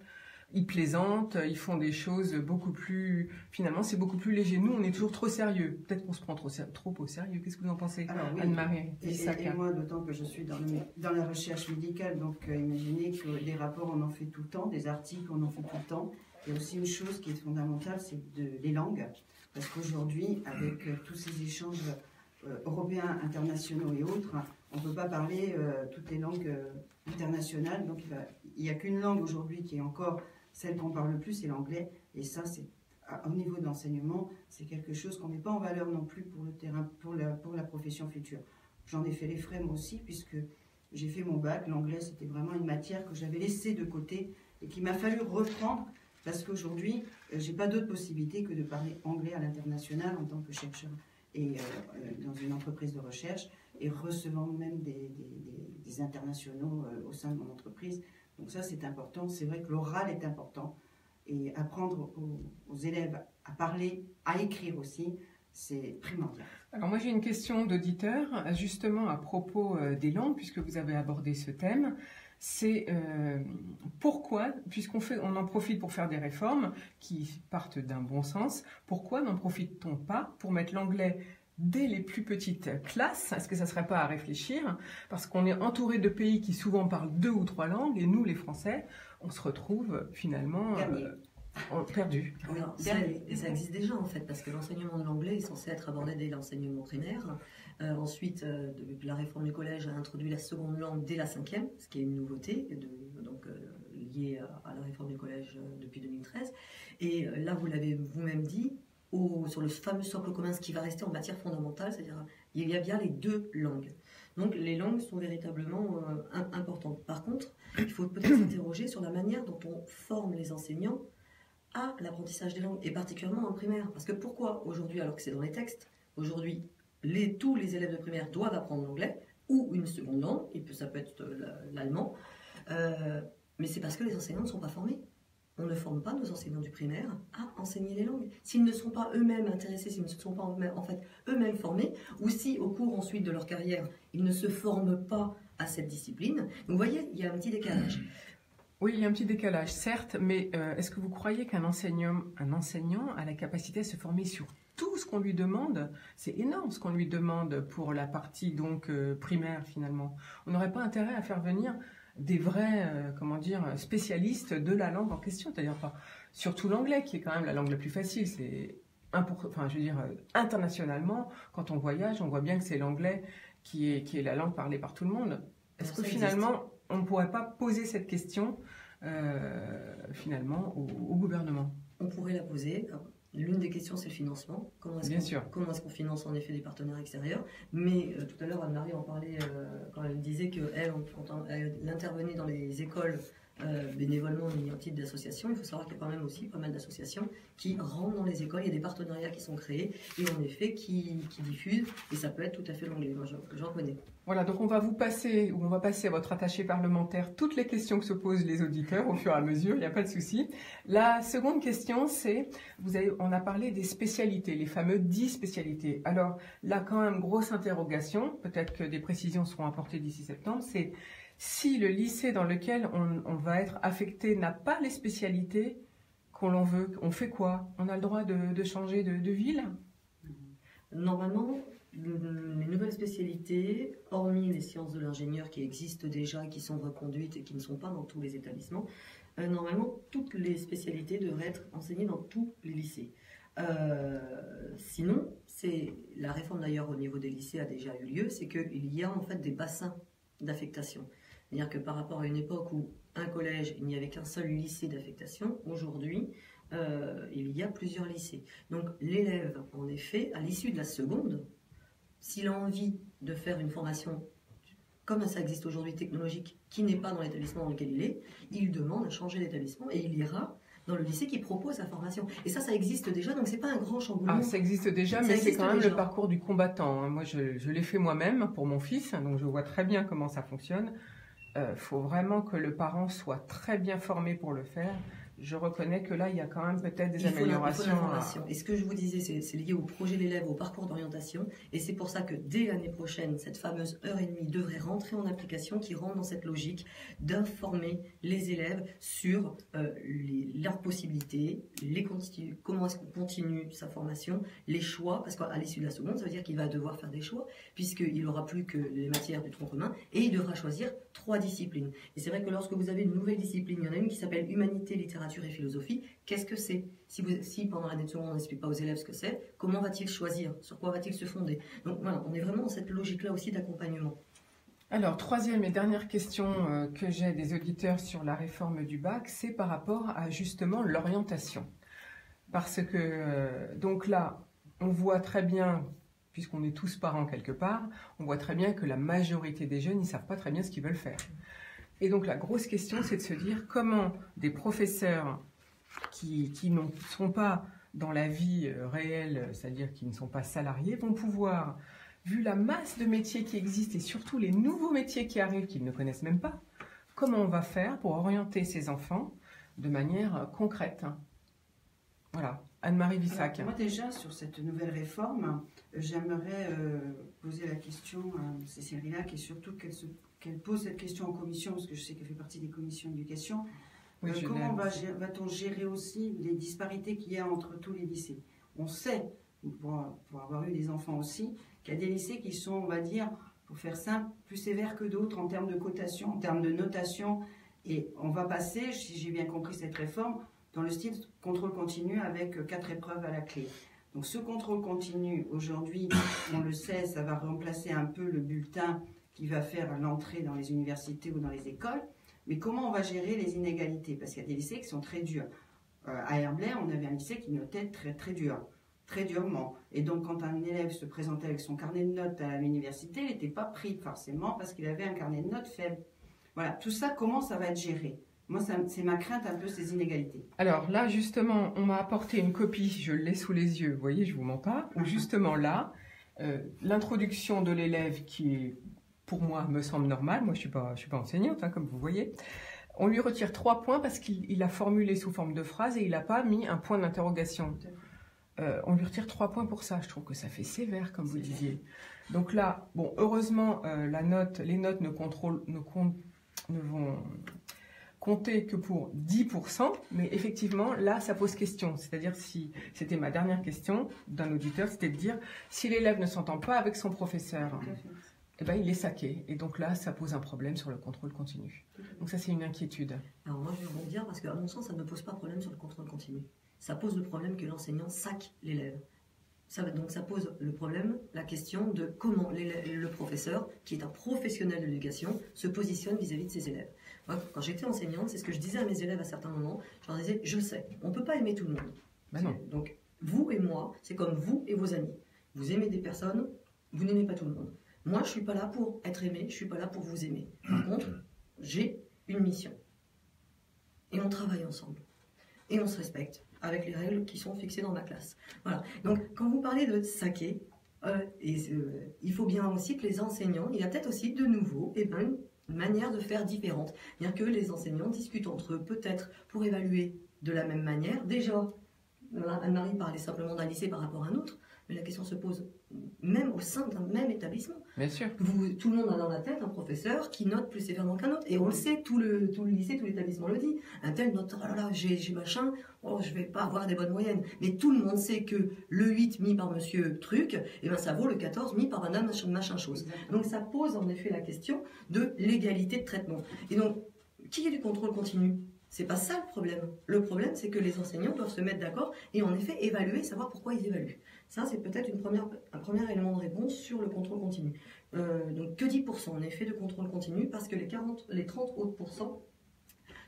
ils plaisantent, ils font des choses beaucoup plus... Finalement, c'est beaucoup plus léger. Nous, on est toujours trop sérieux. Peut-être qu'on se prend trop au sérieux. Qu'est-ce que vous en pensez, oui, Anne-Marie et moi, d'autant que je suis dans la recherche médicale, donc imaginez que des rapports, on en fait tout le temps, des articles, on en fait tout le temps. Il y a aussi une chose qui est fondamentale, c'est les langues. Parce qu'aujourd'hui, avec tous ces échanges européens, internationaux et autres, on ne peut pas parler toutes les langues internationales. Donc il n'y a qu'une langue aujourd'hui qui est encore celle qu'on parle le plus, c'est l'anglais. Et ça, c'est au niveau de l'enseignement, c'est quelque chose qu'on ne met pas en valeur non plus pour le terrain, pour la profession future. J'en ai fait les frais moi aussi, puisque j'ai fait mon bac. L'anglais, c'était vraiment une matière que j'avais laissée de côté et qu'il m'a fallu reprendre, parce qu'aujourd'hui, je n'ai pas d'autre possibilité que de parler anglais à l'international en tant que chercheur et dans une entreprise de recherche, et recevant même des internationaux au sein de mon entreprise. Donc ça, c'est important. C'est vrai que l'oral est important. Et apprendre aux élèves à parler, à écrire aussi, c'est primordial. Alors moi, j'ai une question d'auditeur, justement à propos des langues, puisque vous avez abordé ce thème. C'est pourquoi, puisqu'on en profite pour faire des réformes qui partent d'un bon sens, pourquoi n'en profite-t-on pas pour mettre l'anglais dès les plus petites classes? Est-ce que ça ne serait pas à réfléchir? Parce qu'on est entouré de pays qui souvent parlent 2 ou 3 langues, et nous, les Français, on se retrouve finalement perdus. Ça existe déjà en fait, parce que l'enseignement de l'anglais est censé être abordé dès l'enseignement primaire. Ensuite, depuis la réforme du collège a introduit la seconde langue dès la 5e, ce qui est une nouveauté, liée à la réforme du collège depuis 2013. Et là, vous l'avez vous-même dit, sur le fameux socle commun, ce qui va rester en matière fondamentale, c'est-à-dire il y a bien les deux langues. Donc les langues sont véritablement importantes. Par contre, il faut peut-être s'interroger sur la manière dont on forme les enseignants à l'apprentissage des langues, et particulièrement en primaire. Parce que pourquoi aujourd'hui, alors que c'est dans les textes, aujourd'hui, tous les élèves de primaire doivent apprendre l'anglais ou une seconde langue, ça peut être l'allemand, mais c'est parce que les enseignants ne sont pas formés. On ne forme pas nos enseignants du primaire à enseigner les langues. S'ils ne sont pas eux-mêmes intéressés, s'ils ne sont pas en fait eux-mêmes formés, ou si au cours ensuite de leur carrière, ils ne se forment pas à cette discipline. Donc vous voyez, il y a un petit décalage. Oui, il y a un petit décalage, certes, mais est-ce que vous croyez qu'un enseignant a la capacité à se former sur tout ce qu'on lui demande? C'est énorme ce qu'on lui demande pour la partie donc primaire finalement. On n'aurait pas intérêt à faire venir des vrais spécialistes de la langue en question, c'est-à-dire pas surtout l'anglais qui est quand même la langue la plus facile. C'est internationalement, quand on voyage, on voit bien que c'est l'anglais qui est la langue parlée par tout le monde. Est-ce que finalement on ne pourrait pas poser cette question finalement au gouvernement? On pourrait la poser. L'une des questions, c'est le financement. Comment est-ce qu'on finance en effet des partenaires extérieurs? Mais tout à l'heure, Anne-Marie en parlait quand elle disait qu'elle intervenait dans les écoles bénévolement en titre d'association. Il faut savoir qu'il y a quand même aussi pas mal d'associations qui rentrent dans les écoles. Il y a des partenariats qui sont créés et en effet qui diffusent. Et ça peut être tout à fait l'anglais. Moi, j'en connais. Voilà, donc on va passer à votre attaché parlementaire toutes les questions que se posent les auditeurs au fur et à mesure, il n'y a pas de souci. La seconde question, c'est, on a parlé des spécialités, les fameux 10 spécialités. Alors là, quand même, grosse interrogation, peut-être que des précisions seront apportées d'ici septembre, c'est si le lycée dans lequel on va être affecté n'a pas les spécialités qu'on veut, on fait quoi? On a le droit de changer de ville? Normalement, les nouvelles spécialités, hormis les sciences de l'ingénieur qui existent déjà, qui sont reconduites et qui ne sont pas dans tous les établissements, normalement, toutes les spécialités devraient être enseignées dans tous les lycées. Sinon, la réforme d'ailleurs au niveau des lycées a déjà eu lieu, c'est qu'il y a en fait des bassins d'affectation. C'est-à-dire que par rapport à une époque où un collège, il n'y avait qu'un seul lycée d'affectation, aujourd'hui, il y a plusieurs lycées. Donc l'élève, en effet, à l'issue de la seconde, s'il a envie de faire une formation comme ça existe aujourd'hui technologique, qui n'est pas dans l'établissement dans lequel il demande à changer d'établissement et il ira dans le lycée qui propose la formation. Et ça existe déjà, donc c'est pas un grand chamboulement. Ah, ça existe déjà, mais c'est quand même le parcours du combattant. Moi, je l'ai fait moi-même pour mon fils, donc je vois très bien comment ça fonctionne. Faut vraiment que le parent soit très bien formé pour le faire. Je reconnais que là, il y a quand même peut-être des améliorations. Et ce que je vous disais, c'est lié au projet de l'élève, au parcours d'orientation. Et c'est pour ça que dès l'année prochaine, cette fameuse heure et demie devrait rentrer en application, qui rentre dans cette logique d'informer les élèves sur leurs possibilités, comment est-ce qu'on continue sa formation, les choix, parce qu'à l'issue de la seconde, ça veut dire qu'il va devoir faire des choix, puisqu'il n'aura plus que les matières du tronc commun, et il devra choisir 3 disciplines. Et c'est vrai que lorsque vous avez une nouvelle discipline, il y en a une qui s'appelle humanité, littérature et philosophie, qu'est-ce que c'est? Si pendant l'année de seconde on n'explique pas aux élèves ce que c'est, comment va-t-il choisir? Sur quoi va-t-il se fonder? Donc voilà, on est vraiment dans cette logique-là aussi d'accompagnement. Alors, troisième et dernière question que j'ai des auditeurs sur la réforme du bac, c'est par rapport à justement l'orientation. Parce que, donc là, on voit très bien, puisqu'on est tous parents quelque part, on voit très bien que la majorité des jeunes, ils ne savent pas très bien ce qu'ils veulent faire. Et donc la grosse question, c'est de se dire comment des professeurs qui ne sont pas dans la vie réelle, c'est-à-dire qui ne sont pas salariés, vont pouvoir, vu la masse de métiers qui existent et surtout les nouveaux métiers qui arrivent qu'ils ne connaissent même pas, comment on va faire pour orienter ces enfants de manière concrète. Voilà. Anne-Marie Vissac. Moi déjà, sur cette nouvelle réforme, j'aimerais poser la question à Cécile Rillac et surtout qu'elle pose cette question en commission, parce que je sais qu'elle fait partie des commissions d'éducation. Oui, comment va-t-on gérer aussi les disparités qu'il y a entre tous les lycées? On sait, pour avoir eu des enfants aussi, qu'il y a des lycées qui sont, on va dire, pour faire simple, plus sévères que d'autres en termes de cotation, en termes de notation. Et on va passer, si j'ai bien compris cette réforme, dans le style contrôle continu avec 4 épreuves à la clé. Donc ce contrôle continu, aujourd'hui, on le sait, ça va remplacer un peu le bulletin qui va faire l'entrée dans les universités ou dans les écoles. Mais comment on va gérer les inégalités? Parce qu'il y a des lycées qui sont très durs. À Herblay, on avait un lycée qui notait très très dur. très durement. Et donc, quand un élève se présentait avec son carnet de notes à l'université, il n'était pas pris forcément parce qu'il avait un carnet de notes faible. Voilà, tout ça, comment ça va être géré? Moi, c'est ma crainte un peu, ces inégalités. Alors là, justement, on m'a apporté une copie, je l'ai sous les yeux, vous voyez, je ne vous mens pas, où justement là, l'introduction de l'élève qui est, pour moi, me semble normale, moi je ne suis pas enseignante, hein, comme vous voyez, on lui retire 3 points parce qu'il a formulé sous forme de phrase et il n'a pas mis un point d'interrogation. On lui retire 3 points pour ça, je trouve que ça fait sévère, comme vous disiez. Donc là, bon, heureusement, les notes ne vont compter que pour 10%, mais effectivement, là, ça pose question. C'est-à-dire, si c'était ma dernière question d'un auditeur, c'était de dire, si l'élève ne s'entend pas avec son professeur, eh ben, il est saqué. Et donc là, ça pose un problème sur le contrôle continu. Donc ça, c'est une inquiétude. Alors moi, je vais rebondir parce qu'à mon sens, ça ne pose pas de problème sur le contrôle continu. Ça pose le problème que l'enseignant saque l'élève. Donc ça pose le problème, la question de comment le professeur, qui est un professionnel de l'éducation, se positionne vis-à-vis de ses élèves. Moi, quand j'étais enseignante, c'est ce que je disais à mes élèves à certains moments. Je leur disais, je sais, on ne peut pas aimer tout le monde. Ben non. Donc vous et moi, c'est comme vous et vos amis. Vous aimez des personnes, vous n'aimez pas tout le monde. Moi, je ne suis pas là pour être aimé, je ne suis pas là pour vous aimer. Par contre, j'ai une mission. Et on travaille ensemble. Et on se respecte avec les règles qui sont fixées dans ma classe. Voilà. Donc, quand vous parlez de saquer, il faut bien aussi que les enseignants, il y a peut-être aussi de nouveau une manière de faire différente. Bien que les enseignants discutent entre eux, peut-être pour évaluer de la même manière. Déjà, Anne-Marie parlait simplement d'un lycée par rapport à un autre, mais la question se pose même au sein d'un même établissement. Bien sûr. Tout le monde a dans la tête un professeur qui note plus sévèrement qu'un autre. Et on le sait, tout le lycée, tout l'établissement le dit. Un tel note, oh là là, j'ai machin, oh, je vais pas avoir des bonnes moyennes. Mais tout le monde sait que le 8 mis par monsieur truc, eh ben, ça vaut le 14 mis par madame machin chose. Donc ça pose en effet la question de l'égalité de traitement. Et donc, qui est du contrôle continu? C'est pas ça le problème. Le problème, c'est que les enseignants doivent se mettre d'accord et en effet évaluer, savoir pourquoi ils évaluent. Ça, c'est peut-être un premier élément de réponse sur le contrôle continu. Donc que 10% en effet de contrôle continu, parce que les 30 autres pourcents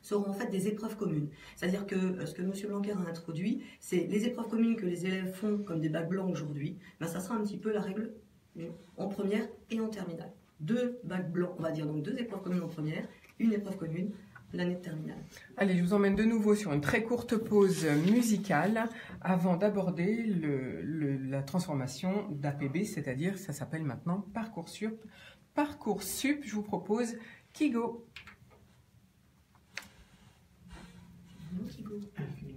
seront en fait des épreuves communes. C'est-à-dire que ce que M. Blanquer a introduit, c'est les épreuves communes que les élèves font comme des bacs blancs aujourd'hui, ben, ça sera un petit peu la règle en première et en terminale. 2 bacs blancs, on va dire, donc 2 épreuves communes en première, une épreuve commune l'année de terminale. Allez, je vous emmène de nouveau sur une très courte pause musicale avant d'aborder la transformation d'APB, c'est-à-dire, ça s'appelle maintenant Parcoursup. Parcoursup, je vous propose Kigo.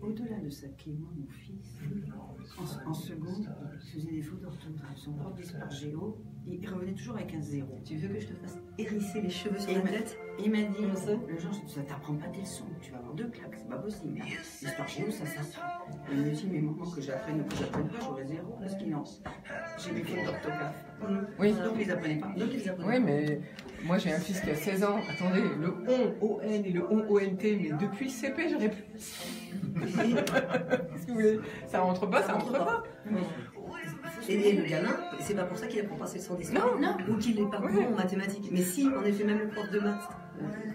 Au-delà de ça, qui est moi, mon fils, en seconde, il faisait des fautes d'orthographe. Son prof disait par géo, il revenait toujours avec un 0. Tu veux que je te fasse hérisser les cheveux sur la tête? Il m'a dit, le genre, ça t'apprend pas tes leçons, tu vas avoir 2 claques, c'est pas possible. L'histoire géo, ça s'apprend. Il me dit, mais maman, que j'apprenne ou que j'apprenne pas, j'aurais 0, parce qu'il lance. J'ai des fautes d'orthographe. Oui. Donc ils apprenaient pas. Oui, mais moi j'ai un fils qui a 16 ans. Attendez, le ON et le ONT, mais depuis le CP, j'aurais plus. Qu'est-ce que vous voulez? Ça rentre pas, ça rentre pas. Et le gamin, c'est pas pour ça qu'il apprend pas ses leçons d'histoire, ou qu'il n'est pas bon en mathématiques. Mais si, en effet, même le prof de maths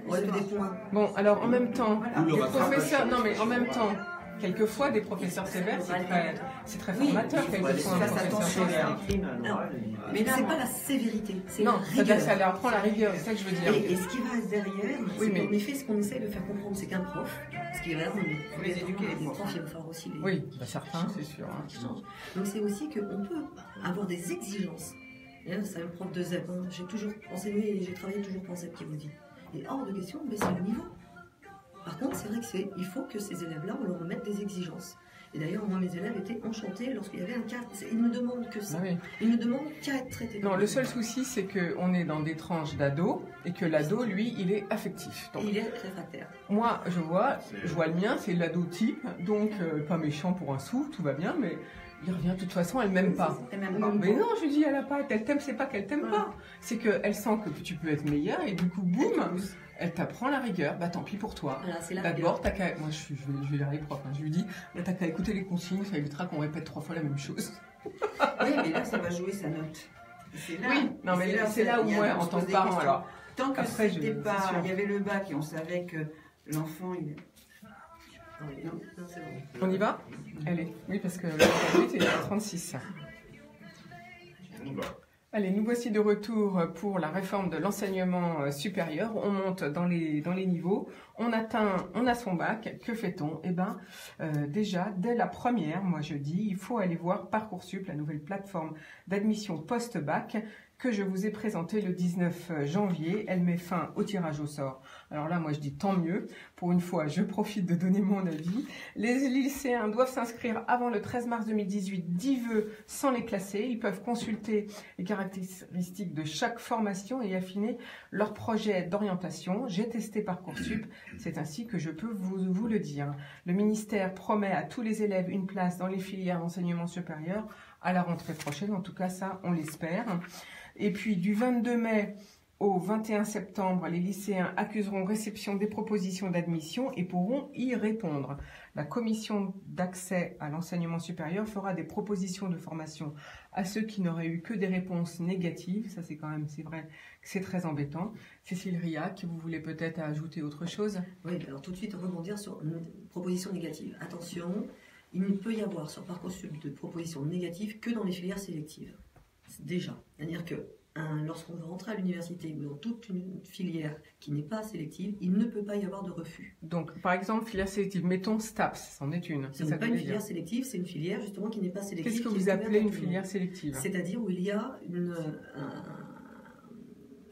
aurait fait des points. Bon, alors en même temps, les professeurs, non mais en même temps, quelquefois des professeurs sévères, c'est très formateur. Quelquefois, un professeur sévère. Mais c'est pas la sévérité, c'est non, la rigueur. Ça leur apprend la rigueur, c'est ça que je veux dire. Et ce qui va derrière, c'est qu'en effet, ce qu'on essaie de faire comprendre, c'est qu'un prof, ce qui est vrai, il faut les éduquer, les profs, il va falloir aussi les... Oui, certains, c'est sûr. Donc c'est aussi qu'on peut avoir des exigences. C'est un prof de ZEP, hein. J'ai toujours enseigné et j'ai travaillé toujours pour ZEP qui vous dit. Et hors de question, mais c'est le niveau. Par contre, c'est vrai qu'il faut que ces élèves-là, on leur mette des exigences. Et d'ailleurs, moi, mes élèves étaient enchantés lorsqu'il y avait un cas. Ils ne demandent que ça. Oui. Ils ne demandent qu'à être traités. Non, le seul souci, c'est qu'on est dans des tranches d'ado et que l'ado, lui, il est affectif. Donc, il est réfractaire. Moi, je vois le mien, c'est l'ado type, donc pas méchant pour un sou, tout va bien, mais il revient de toute façon, elle m'aime pas. Mais non, je lui dis, elle a pas, elle t'aime, c'est pas qu'elle t'aime pas. C'est qu'elle sent que tu peux être meilleur et du coup, boum, elle t'apprend la rigueur, bah tant pis pour toi. Voilà, d'abord, t'as qu'à... Moi, je vais lire les profs, hein. Je lui dis, bah, t'as qu'à écouter les consignes, ça évitera qu'on répète 3 fois la même chose. Oui, mais là, ça va jouer sa note. Là, oui, non, mais c'est là où moi, en tant que parent, alors... Tant que c'était pas... Il y avait le bac et on savait que l'enfant, Non, c'est bon. On y va? Allez, oui, parce que le but est à 36. Allez, nous voici de retour pour la réforme de l'enseignement supérieur. On monte dans les niveaux, on a son bac. Que fait-on? Eh bien, déjà, dès la première, moi je dis, il faut aller voir Parcoursup, la nouvelle plateforme d'admission post-bac que je vous ai présentée le 19 janvier. Elle met fin au tirage au sort. Alors là, moi je dis tant mieux. Pour une fois, je profite de donner mon avis. Les lycéens doivent s'inscrire avant le 13 mars 2018, 10 vœux sans les classer. Ils peuvent consulter les caractéristiques de chaque formation et affiner leur projet d'orientation. J'ai testé Parcoursup, c'est ainsi que je peux vous le dire. Le ministère promet à tous les élèves une place dans les filières d'enseignement supérieur à la rentrée prochaine. En tout cas, ça, on l'espère. Et puis, du 22 mai au 21 septembre, les lycéens accuseront réception des propositions d'admission et pourront y répondre. La commission d'accès à l'enseignement supérieur fera des propositions de formation à ceux qui n'auraient eu que des réponses négatives. Ça, c'est vrai que c'est très embêtant. Cécile Riac, vous voulez peut-être ajouter autre chose? Oui, alors tout de suite rebondir sur une proposition négative. Attention, il ne peut y avoir sur Parcoursup de propositions négatives que dans les filières sélectives. Déjà, c'est-à-dire que lorsqu'on veut rentrer à l'université ou dans toute une filière qui n'est pas sélective, il ne peut pas y avoir de refus. Donc, par exemple, filière sélective, mettons STAPS, c'en est une. Ce n'est pas une filière sélective, c'est une filière justement qui n'est pas sélective. Qu'est-ce que vous appelez une filière sélective? C'est-à-dire où il y a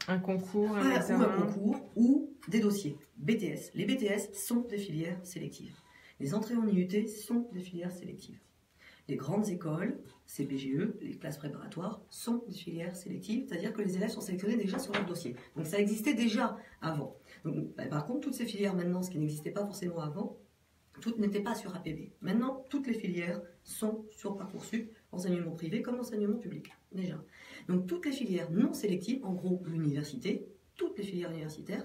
un concours, un examen. Ou un concours, ou des dossiers. BTS. Les BTS sont des filières sélectives. Les entrées en IUT sont des filières sélectives. Les grandes écoles, CPGE, les classes préparatoires, sont des filières sélectives, c'est-à-dire que les élèves sont sélectionnés déjà sur leur dossier. Donc ça existait déjà avant. Donc, par contre, toutes ces filières maintenant, ce qui n'existait pas forcément avant, toutes n'étaient pas sur APB. Maintenant, toutes les filières sont sur Parcoursup, enseignement privé comme enseignement public, déjà. Donc toutes les filières non sélectives, en gros l'université, toutes les filières universitaires,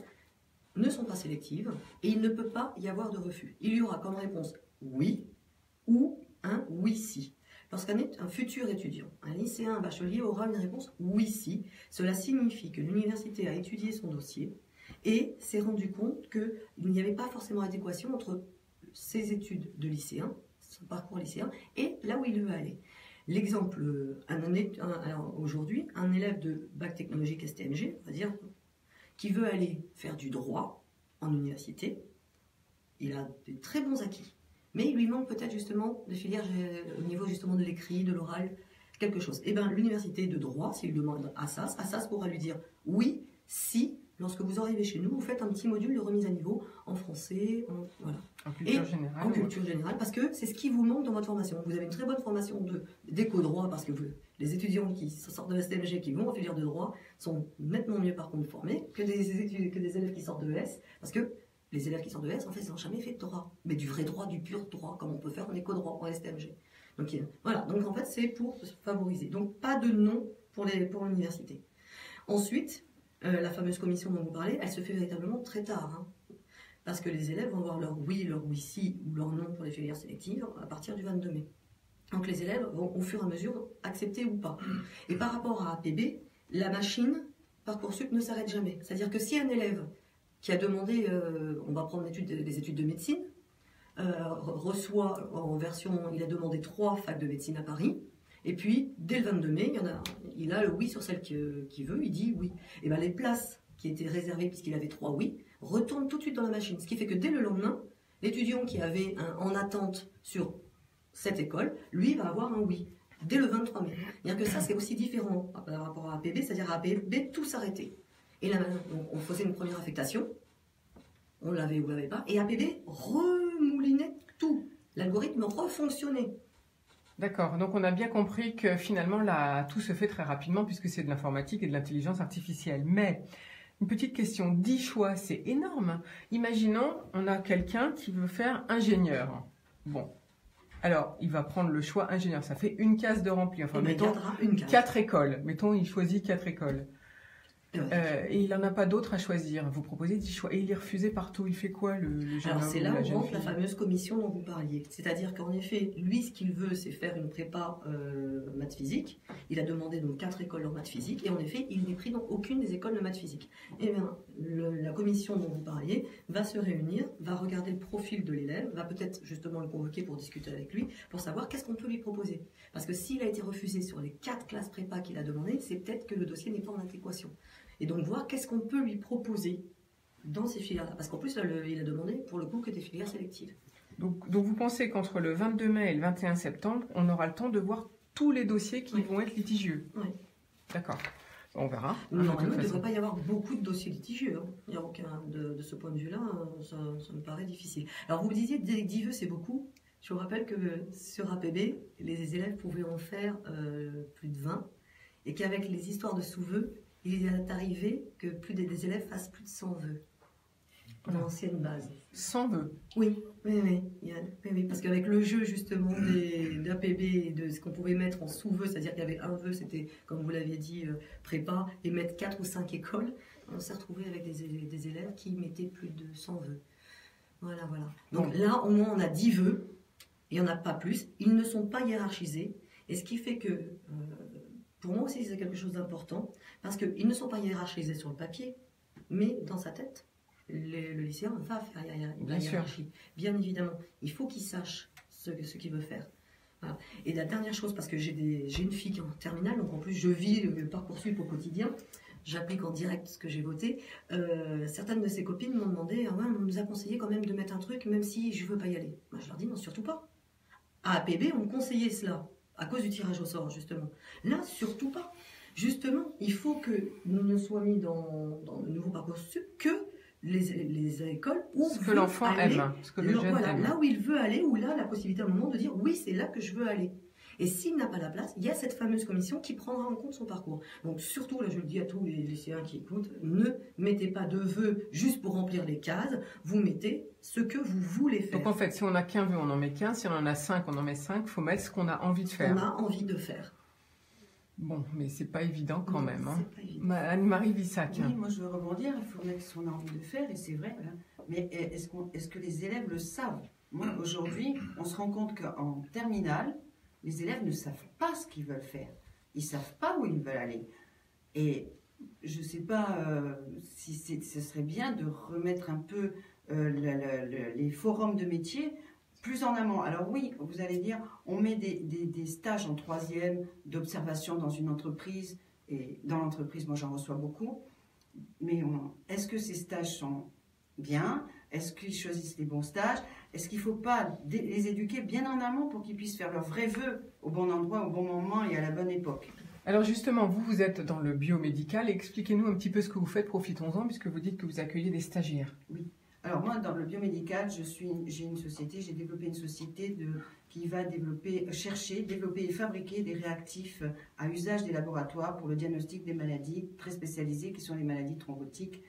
ne sont pas sélectives et il ne peut pas y avoir de refus. Il y aura comme réponse oui ou un oui si. Lorsqu'un futur étudiant, un lycéen, un bachelier aura une réponse oui si, cela signifie que l'université a étudié son dossier et s'est rendu compte qu'il n'y avait pas forcément adéquation entre ses études de lycéen, son parcours lycéen, et là où il veut aller. L'exemple, aujourd'hui, un élève de bac technologique STMG, on va dire, qui veut aller faire du droit en université, il a de très bons acquis. Mais il lui manque peut-être justement des filières au niveau justement de l'écrit, de l'oral, quelque chose. Eh bien, l'université de droit, s'il demande à SAS pourra lui dire oui, si, lorsque vous arrivez chez nous, vous faites un petit module de remise à niveau en français, voilà. En culture générale. En culture générale, parce que c'est ce qui vous manque dans votre formation. Vous avez une très bonne formation d'éco-droit, parce que les étudiants qui sortent de STMG, qui vont en filière de droit, sont nettement mieux par contre formés que des élèves qui sortent de ES, parce que les élèves qui sortent de ES, en fait, ils n'ont jamais fait de droit. Mais du vrai droit, du pur droit, comme on peut faire en éco-droit, en STMG. Donc voilà, donc en fait, c'est pour favoriser. Donc pas de non pour l'université. Ensuite, la fameuse commission dont vous parlez, elle se fait véritablement très tard. Hein, parce que les élèves vont avoir leur oui si ou leur non pour les filières sélectives à partir du 22 mai. Donc les élèves vont au fur et à mesure accepter ou pas. Et par rapport à APB, la machine Parcoursup ne s'arrête jamais. C'est-à-dire que si un élève qui a demandé, on va prendre des études de médecine, reçoit en version, il a demandé 3 facs de médecine à Paris, et puis dès le 22 mai, il a le oui sur celle qu'il veut, il dit oui. Et bien les places qui étaient réservées, puisqu'il avait 3 oui, retournent tout de suite dans la machine. Ce qui fait que dès le lendemain, l'étudiant qui avait en attente sur cette école, lui va avoir un oui, dès le 23 mai. C'est-à-dire que ça, c'est aussi différent par rapport à APB, c'est-à-dire à APB, tout s'arrêtait. Et là, on faisait une première affectation, on l'avait ou l'avait pas, et APB remoulinait tout. L'algorithme refonctionnait. D'accord, donc on a bien compris que finalement tout se fait très rapidement puisque c'est de l'informatique et de l'intelligence artificielle. Mais, une petite question, 10 choix, c'est énorme. Imaginons, on a quelqu'un qui veut faire ingénieur. Bon, alors il va prendre le choix ingénieur, ça fait une case de rempli. Enfin, mettons 4 écoles. Mettons, il choisit 4 écoles. Et il n'en a pas d'autres à choisir. Vous proposez d'y choisir. Et il est refusé partout. Il fait quoi, le jeune homme? Alors c'est là où rentre la fameuse commission dont vous parliez. C'est-à-dire qu'en effet, lui, ce qu'il veut, c'est faire une prépa maths physique. Il a demandé donc 4 écoles en maths physique. Et en effet, il n'est pris dans aucune des écoles de maths physique. Et bien, la commission dont vous parliez va se réunir, va regarder le profil de l'élève, va peut-être justement le convoquer pour discuter avec lui, pour savoir qu'est-ce qu'on peut lui proposer. Parce que s'il a été refusé sur les 4 classes prépa qu'il a demandé, c'est peut-être que le dossier n'est pas en adéquation. Et donc voir qu'est-ce qu'on peut lui proposer dans ces filières-là. Parce qu'en plus, il a demandé pour le coup que des filières sélectives. Donc vous pensez qu'entre le 22 mai et le 21 septembre, on aura le temps de voir tous les dossiers qui vont être litigieux? Oui. D'accord. On verra. Normalement, il ne devrait pas y avoir beaucoup de dossiers litigieux. Hein. Il n'y a aucun, de ce point de vue-là, ça me paraît difficile. Alors vous me disiez, 10 vœux, c'est beaucoup. Je vous rappelle que sur APB, les élèves pouvaient en faire plus de 20. Et qu'avec les histoires de sous-vœux, il est arrivé que plus des élèves fassent plus de 100 vœux dans l'ancienne base. 100 vœux? Oui, parce qu'avec le jeu justement d'APB et de ce qu'on pouvait mettre en sous-vœux, c'est-à-dire qu'il y avait un vœu, c'était, comme vous l'aviez dit, prépa, et mettre 4 ou 5 écoles, on s'est retrouvé avec des élèves qui mettaient plus de 100 vœux. Voilà. Donc là, au moins, on a 10 vœux, il n'y en a pas plus, ils ne sont pas hiérarchisés, et ce qui fait que... pour moi aussi, c'est quelque chose d'important, parce qu'ils ne sont pas hiérarchisés sur le papier, mais dans sa tête, le lycéen va faire la hiérarchie. Bien évidemment, il faut qu'il sache ce qu'il veut faire. Voilà. Et la dernière chose, parce que j'ai une fille qui est en terminale, donc en plus je vis le Parcoursup au quotidien, j'applique en direct ce que j'ai voté. Certaines de ses copines m'ont demandé, on nous a conseillé quand même de mettre un truc, même si je ne veux pas y aller. Moi, je leur dis non, surtout pas. À APB, on me conseillait cela. À cause du tirage au sort, justement. Là, surtout pas. Justement, il faut que nous ne soyons mis dans le nouveau Parcoursup que les écoles où ce que l'enfant aime, ce que le jeune aime. Là où il veut aller, où là, la possibilité à un moment de dire oui, c'est là que je veux aller. Et s'il n'a pas la place, il y a cette fameuse commission qui prendra en compte son parcours. Donc surtout, là je le dis à tous les lycéens qui écoutent, ne mettez pas de vœux juste pour remplir les cases, vous mettez ce que vous voulez faire. Donc en fait, si on n'a qu'un vœu, on en met qu'un, si on en a 5, on en met 5, il faut mettre ce qu'on a envie de faire. On a envie de faire. Bon, mais c'est pas évident quand même. Hein. Anne-Marie Vissac. Oui, moi je veux rebondir, il faut mettre ce qu'on a envie de faire, et c'est vrai, hein. Mais est-ce que les élèves le savent? Moi, aujourd'hui, on se rend compte qu'en terminale, les élèves ne savent pas ce qu'ils veulent faire. Ils ne savent pas où ils veulent aller. Et je ne sais pas si ce serait bien de remettre un peu les forums de métiers plus en amont. Alors oui, vous allez dire, on met des stages en 3e d'observation dans une entreprise. Et dans l'entreprise, moi j'en reçois beaucoup. Mais est-ce que ces stages sont bien? Est-ce qu'ils choisissent les bons stages? Est-ce qu'il ne faut pas les éduquer bien en amont pour qu'ils puissent faire leurs vrais vœux au bon endroit, au bon moment et à la bonne époque? Alors justement, vous êtes dans le biomédical. Expliquez-nous un petit peu ce que vous faites, profitons-en, puisque vous dites que vous accueillez des stagiaires. Oui. Alors moi, dans le biomédical, j'ai une société, j'ai développé une société qui va développer et fabriquer des réactifs à usage des laboratoires pour le diagnostic des maladies très spécialisées qui sont les maladies thrombotiques.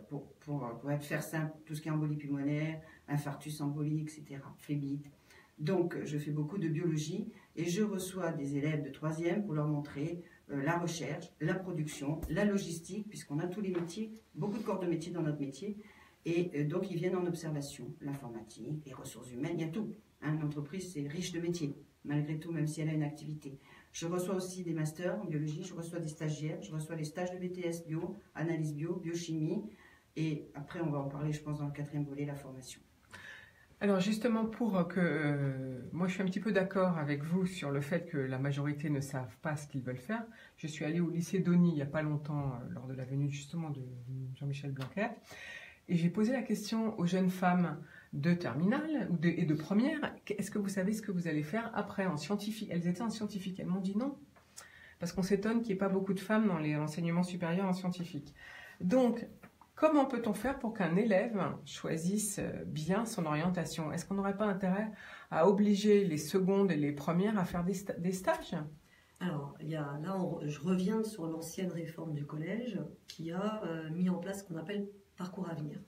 Pour être faire simple, tout ce qui est embolie pulmonaire, infarctus embolique, etc., phlébite. Donc, je fais beaucoup de biologie et je reçois des élèves de 3e pour leur montrer la recherche, la production, la logistique, puisqu'on a tous les métiers, beaucoup de corps de métier dans notre métier. Et donc, ils viennent en observation, l'informatique, les ressources humaines, il y a tout. Hein, une entreprise, c'est riche de métiers, malgré tout, même si elle a une activité. Je reçois aussi des masters en biologie, je reçois des stagiaires, je reçois les stages de BTS bio, analyse bio, biochimie. Et après, on va en parler, je pense, dans le 4e volet, la formation. Alors justement, pour que... moi, je suis un petit peu d'accord avec vous sur le fait que la majorité ne savent pas ce qu'ils veulent faire. Je suis allée au lycée d'Ony il n'y a pas longtemps, lors de la venue justement de Jean-Michel Blanquer. Et j'ai posé la question aux jeunes femmes de terminale et de première, est-ce que vous savez ce que vous allez faire après en scientifique? Elles étaient en scientifique, elles m'ont dit non. Parce qu'on s'étonne qu'il n'y ait pas beaucoup de femmes dans l'enseignement supérieur en scientifique. Donc, comment peut-on faire pour qu'un élève choisisse bien son orientation? Est-ce qu'on n'aurait pas intérêt à obliger les secondes et les premières à faire des stages? Alors, je reviens sur l'ancienne réforme du collège qui a mis en place ce qu'on appelle parcours avenir.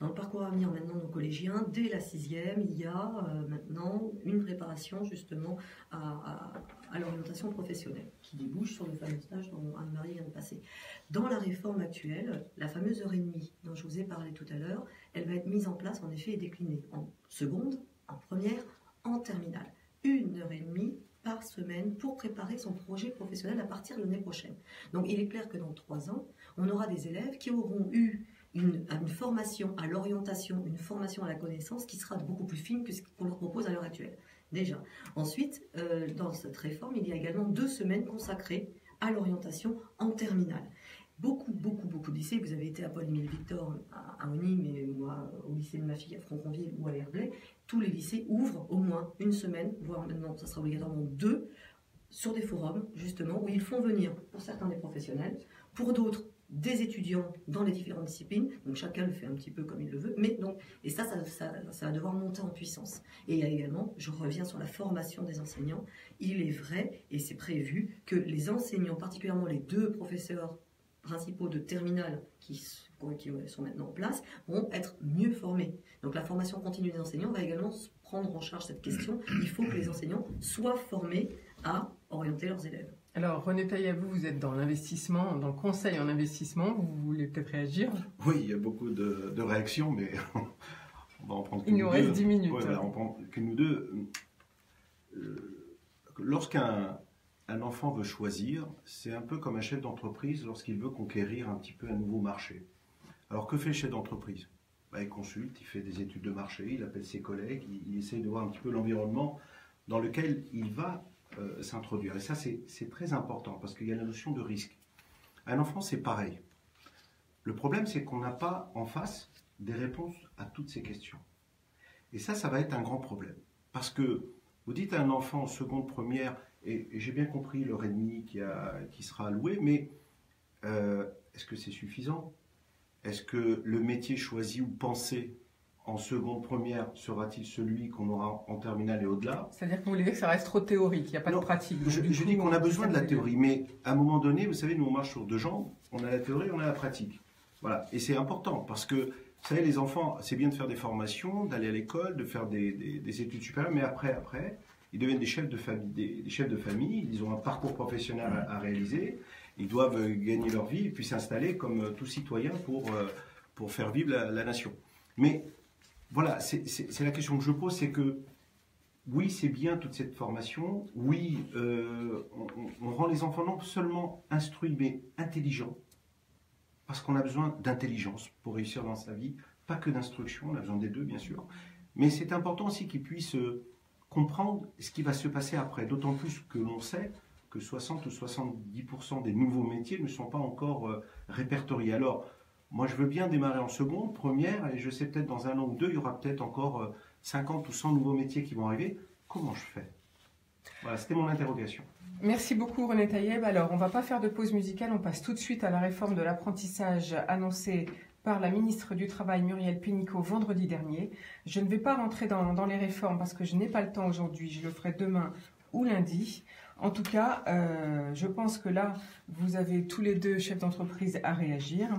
Dans le parcours à venir maintenant de nos collégiens, dès la 6e, il y a maintenant une préparation justement à l'orientation professionnelle, qui débouche sur le fameux stage dont Anne-Marie vient de passer. Dans la réforme actuelle, la fameuse heure et demie dont je vous ai parlé tout à l'heure, elle va être mise en place en effet et déclinée en seconde, en première, en terminale. 1 heure et demie par semaine pour préparer son projet professionnel à partir de l'année prochaine. Donc il est clair que dans 3 ans, on aura des élèves qui auront eu une formation à l'orientation, une formation à la connaissance qui sera beaucoup plus fine que ce qu'on leur propose à l'heure actuelle. Déjà. Ensuite, dans cette réforme, il y a également 2 semaines consacrées à l'orientation en terminale. Beaucoup de lycées, vous avez été à Paul-Émile Victor à Ony, mais moi au lycée de ma fille à Franconville ou à Herblay, tous les lycées ouvrent au moins 1 semaine, voire maintenant ça sera obligatoirement 2, sur des forums justement où ils font venir pour certains des professionnels, pour d'autres des étudiants dans les différentes disciplines, donc chacun le fait un petit peu comme il le veut, mais donc, et ça va devoir monter en puissance. Et il y a également, je reviens sur la formation des enseignants, il est vrai, et c'est prévu, que les enseignants, particulièrement les 2 professeurs principaux de terminale qui sont maintenant en place, vont être mieux formés. Donc la formation continue des enseignants va également prendre en charge cette question. Il faut que les enseignants soient formés à orienter leurs élèves. Alors René Taillet, vous êtes dans l'investissement, dans le conseil en investissement, vous voulez peut-être réagir? Oui, il y a beaucoup de réactions, mais on va en prendre Il nous reste 10 minutes. Ouais, on prend que nous deux. Lorsqu'un enfant veut choisir, c'est un peu comme un chef d'entreprise lorsqu'il veut conquérir un petit peu un nouveau marché. Alors que fait le chef d'entreprise? Il consulte, il fait des études de marché, il appelle ses collègues, il essaye de voir un petit peu l'environnement dans lequel il va s'introduire. Et ça, c'est très important parce qu'il y a la notion de risque. Un enfant, c'est pareil. Le problème, c'est qu'on n'a pas en face des réponses à toutes ces questions. Et ça va être un grand problème. Parce que vous dites à un enfant en seconde, première, et j'ai bien compris l'heure et demie qui sera allouée, mais est-ce que c'est suffisant? Est-ce que le métier choisi ou pensé en seconde, première, sera-t-il celui qu'on aura en terminale et au-delà? C'est-à-dire que vous voulez dire que ça reste trop théorique, il n'y a pas de pratique. Je dis qu'on a besoin de la théorie, mais à un moment donné, vous savez, nous on marche sur 2 jambes, on a la théorie, on a la pratique. Voilà, et c'est important, parce que, vous savez, les enfants, c'est bien de faire des formations, d'aller à l'école, de faire des études supérieures, mais après, ils deviennent des chefs de famille, ils ont un parcours professionnel à réaliser, ils doivent gagner leur vie et puis s'installer comme tout citoyen pour faire vivre la nation. Mais voilà, c'est la question que je pose, c'est que oui, c'est bien toute cette formation, oui, on rend les enfants non seulement instruits, mais intelligents, parce qu'on a besoin d'intelligence pour réussir dans sa vie, pas que d'instruction, on a besoin des 2 bien sûr, mais c'est important aussi qu'ils puissent comprendre ce qui va se passer après, d'autant plus que l'on sait que 60 ou 70% des nouveaux métiers ne sont pas encore répertoriés. Alors, moi je veux bien démarrer en seconde, première, et je sais peut-être dans 1 an ou 2, il y aura peut-être encore 50 ou 100 nouveaux métiers qui vont arriver. Comment je fais? Voilà, c'était mon interrogation. Merci beaucoup René Tailleb. Alors, on ne va pas faire de pause musicale, on passe tout de suite à la réforme de l'apprentissage annoncée par la ministre du Travail Muriel Pénicaud vendredi dernier. Je ne vais pas rentrer dans les réformes parce que je n'ai pas le temps aujourd'hui, je le ferai demain ou lundi. En tout cas, je pense que là, vous avez tous les 2 chefs d'entreprise à réagir.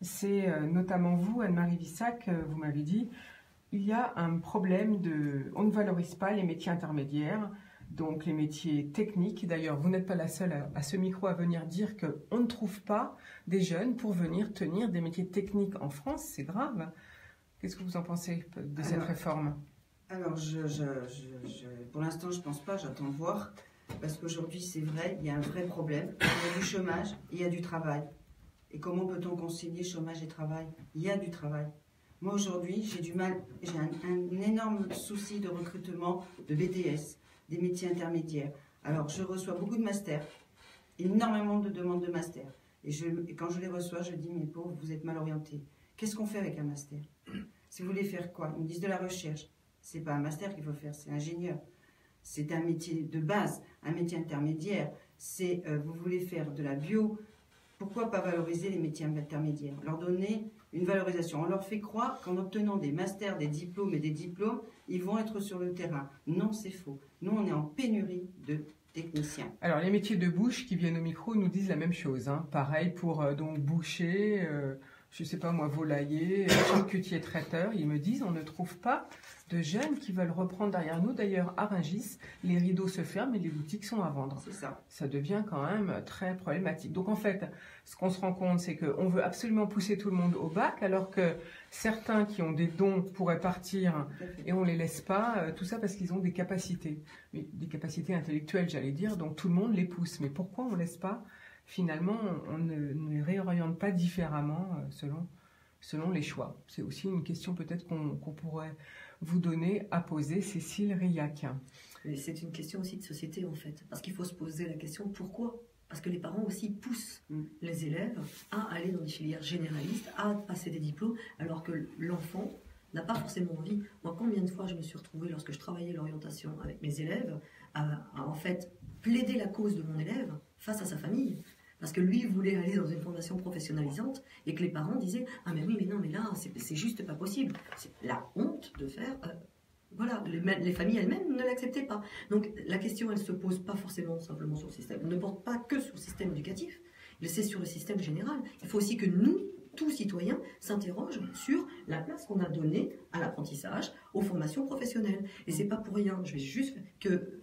C'est notamment vous, Anne-Marie Vissac, vous m'avez dit, il y a un problème on ne valorise pas les métiers intermédiaires, donc les métiers techniques. D'ailleurs, vous n'êtes pas la seule à ce micro à venir dire qu'on ne trouve pas des jeunes pour venir tenir des métiers techniques en France. C'est grave. Qu'est-ce que vous en pensez de cette réforme? Alors, pour l'instant, je ne pense pas, j'attends de voir. Parce qu'aujourd'hui, c'est vrai, il y a un vrai problème. Il y a du chômage, il y a du travail. Et comment peut-on concilier chômage et travail? Il y a du travail. Moi, aujourd'hui, j'ai un énorme souci de recrutement de BTS, des métiers intermédiaires. Alors, je reçois beaucoup de masters, énormément de demandes de masters. Et quand je les reçois, je dis, mes pauvres, vous êtes mal orientés. Qu'est-ce qu'on fait avec un master? Si vous voulez faire quoi? Ils me disent de la recherche. C'est pas un master qu'il faut faire, c'est ingénieur. C'est un métier de base, un métier intermédiaire. Vous voulez faire de la bio, pourquoi pas valoriser les métiers intermédiaires? Leur donner une valorisation. On leur fait croire qu'en obtenant des masters, des diplômes et des diplômes, ils vont être sur le terrain. Non, c'est faux. Nous, on est en pénurie de techniciens. Alors, les métiers de bouche qui viennent au micro nous disent la même chose. Pareil pour donc boucher, je ne sais pas moi, volailler, charcutier traiteur, ils me disent on ne trouve pas de jeunes qui veulent reprendre derrière nous. D'ailleurs, à Rungis, les rideaux se ferment et les boutiques sont à vendre. C'est ça. Ça devient quand même très problématique. Donc en fait, ce qu'on se rend compte, c'est qu'on veut absolument pousser tout le monde au bac, alors que certains qui ont des dons pourraient partir et on ne les laisse pas, tout ça parce qu'ils ont des capacités. Mais des capacités intellectuelles, j'allais dire, donc tout le monde les pousse. Mais pourquoi on ne laisse pas, finalement, on ne les réoriente pas différemment selon les choix? C'est aussi une question peut-être qu'on pourrait vous donner à poser, Cécile Riac. C'est une question aussi de société en fait, parce qu'il faut se poser la question pourquoi. Parce que les parents aussi poussent les élèves à aller dans des filières généralistes, à passer des diplômes, alors que l'enfant n'a pas forcément envie. Moi, combien de fois je me suis retrouvée lorsque je travaillais l'orientation avec mes élèves à en fait plaider la cause de mon élève face à sa famille. Parce que lui voulait aller dans une formation professionnalisante et que les parents disaient « Ah mais oui, mais non, mais là, c'est juste pas possible. » C'est la honte de faire... voilà, les familles elles-mêmes ne l'acceptaient pas. Donc la question, elle ne se pose pas forcément simplement sur le système. On ne porte pas que sur le système éducatif, c'est sur le système général. Il faut aussi que nous, tous citoyens, s'interrogent sur la place qu'on a donnée à l'apprentissage, aux formations professionnelles. Et c'est pas pour rien, je vais juste que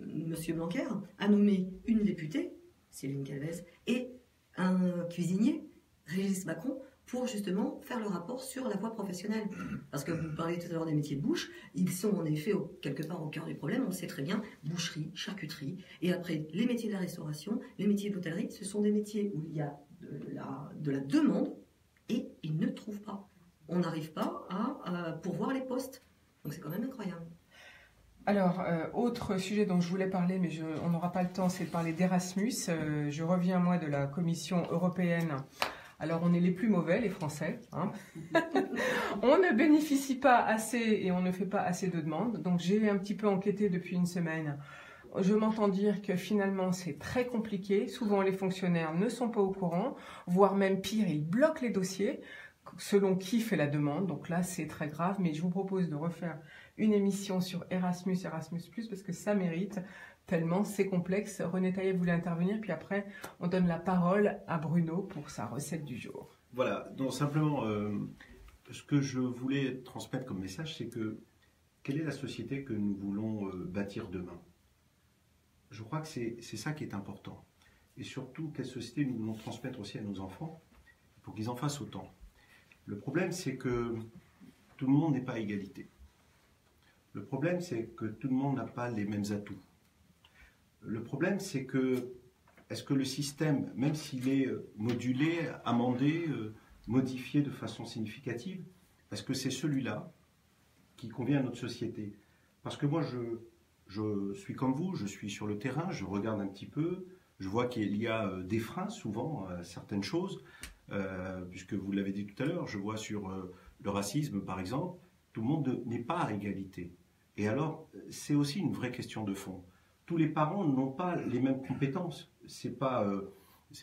M. Blanquer a nommé une députée, Céline Calvez, et un cuisinier, Régis Macron, pour justement faire le rapport sur la voie professionnelle. Parce que vous parliez tout à l'heure des métiers de bouche, ils sont en effet quelque part au cœur du problème, on le sait très bien, boucherie, charcuterie, et après les métiers de la restauration, les métiers de l'hôtellerie, ce sont des métiers où il y a de la demande et ils ne trouvent pas. On n'arrive pas à pourvoir les postes. Donc c'est quand même incroyable. Alors, autre sujet dont je voulais parler, mais on n'aura pas le temps, c'est de parler d'Erasmus. Je reviens, moi, de la Commission européenne. Alors, on est les plus mauvais, les Français. Hein. On ne bénéficie pas assez et on ne fait pas assez de demandes. Donc, j'ai un petit peu enquêté depuis une semaine. Je m'entends dire que finalement, c'est très compliqué. Souvent, les fonctionnaires ne sont pas au courant, voire même pire, ils bloquent les dossiers selon qui fait la demande. Donc là, c'est très grave. Mais je vous propose de refaire une émission sur Erasmus, parce que ça mérite tellement c'est complexe. René Taillet voulait intervenir, puis après, on donne la parole à Bruno pour sa recette du jour. Voilà, donc simplement, ce que je voulais transmettre comme message, c'est que quelle est la société que nous voulons bâtir demain? Je crois que c'est ça qui est important. Et surtout, quelle société nous voulons transmettre aussi à nos enfants pour qu'ils en fassent autant. Le problème, c'est que tout le monde n'est pas à égalité. Le problème, c'est que tout le monde n'a pas les mêmes atouts. Le problème, c'est que, est-ce que le système, même s'il est modulé, amendé, modifié de façon significative, est-ce que c'est celui-là qui convient à notre société? Parce que moi, je suis comme vous, je suis sur le terrain, je regarde un petit peu, je vois qu'il y a des freins souvent à certaines choses, puisque vous l'avez dit tout à l'heure, je vois sur le racisme par exemple, tout le monde n'est pas à égalité. Et alors, c'est aussi une vraie question de fond. Tous les parents n'ont pas les mêmes compétences. C'est pas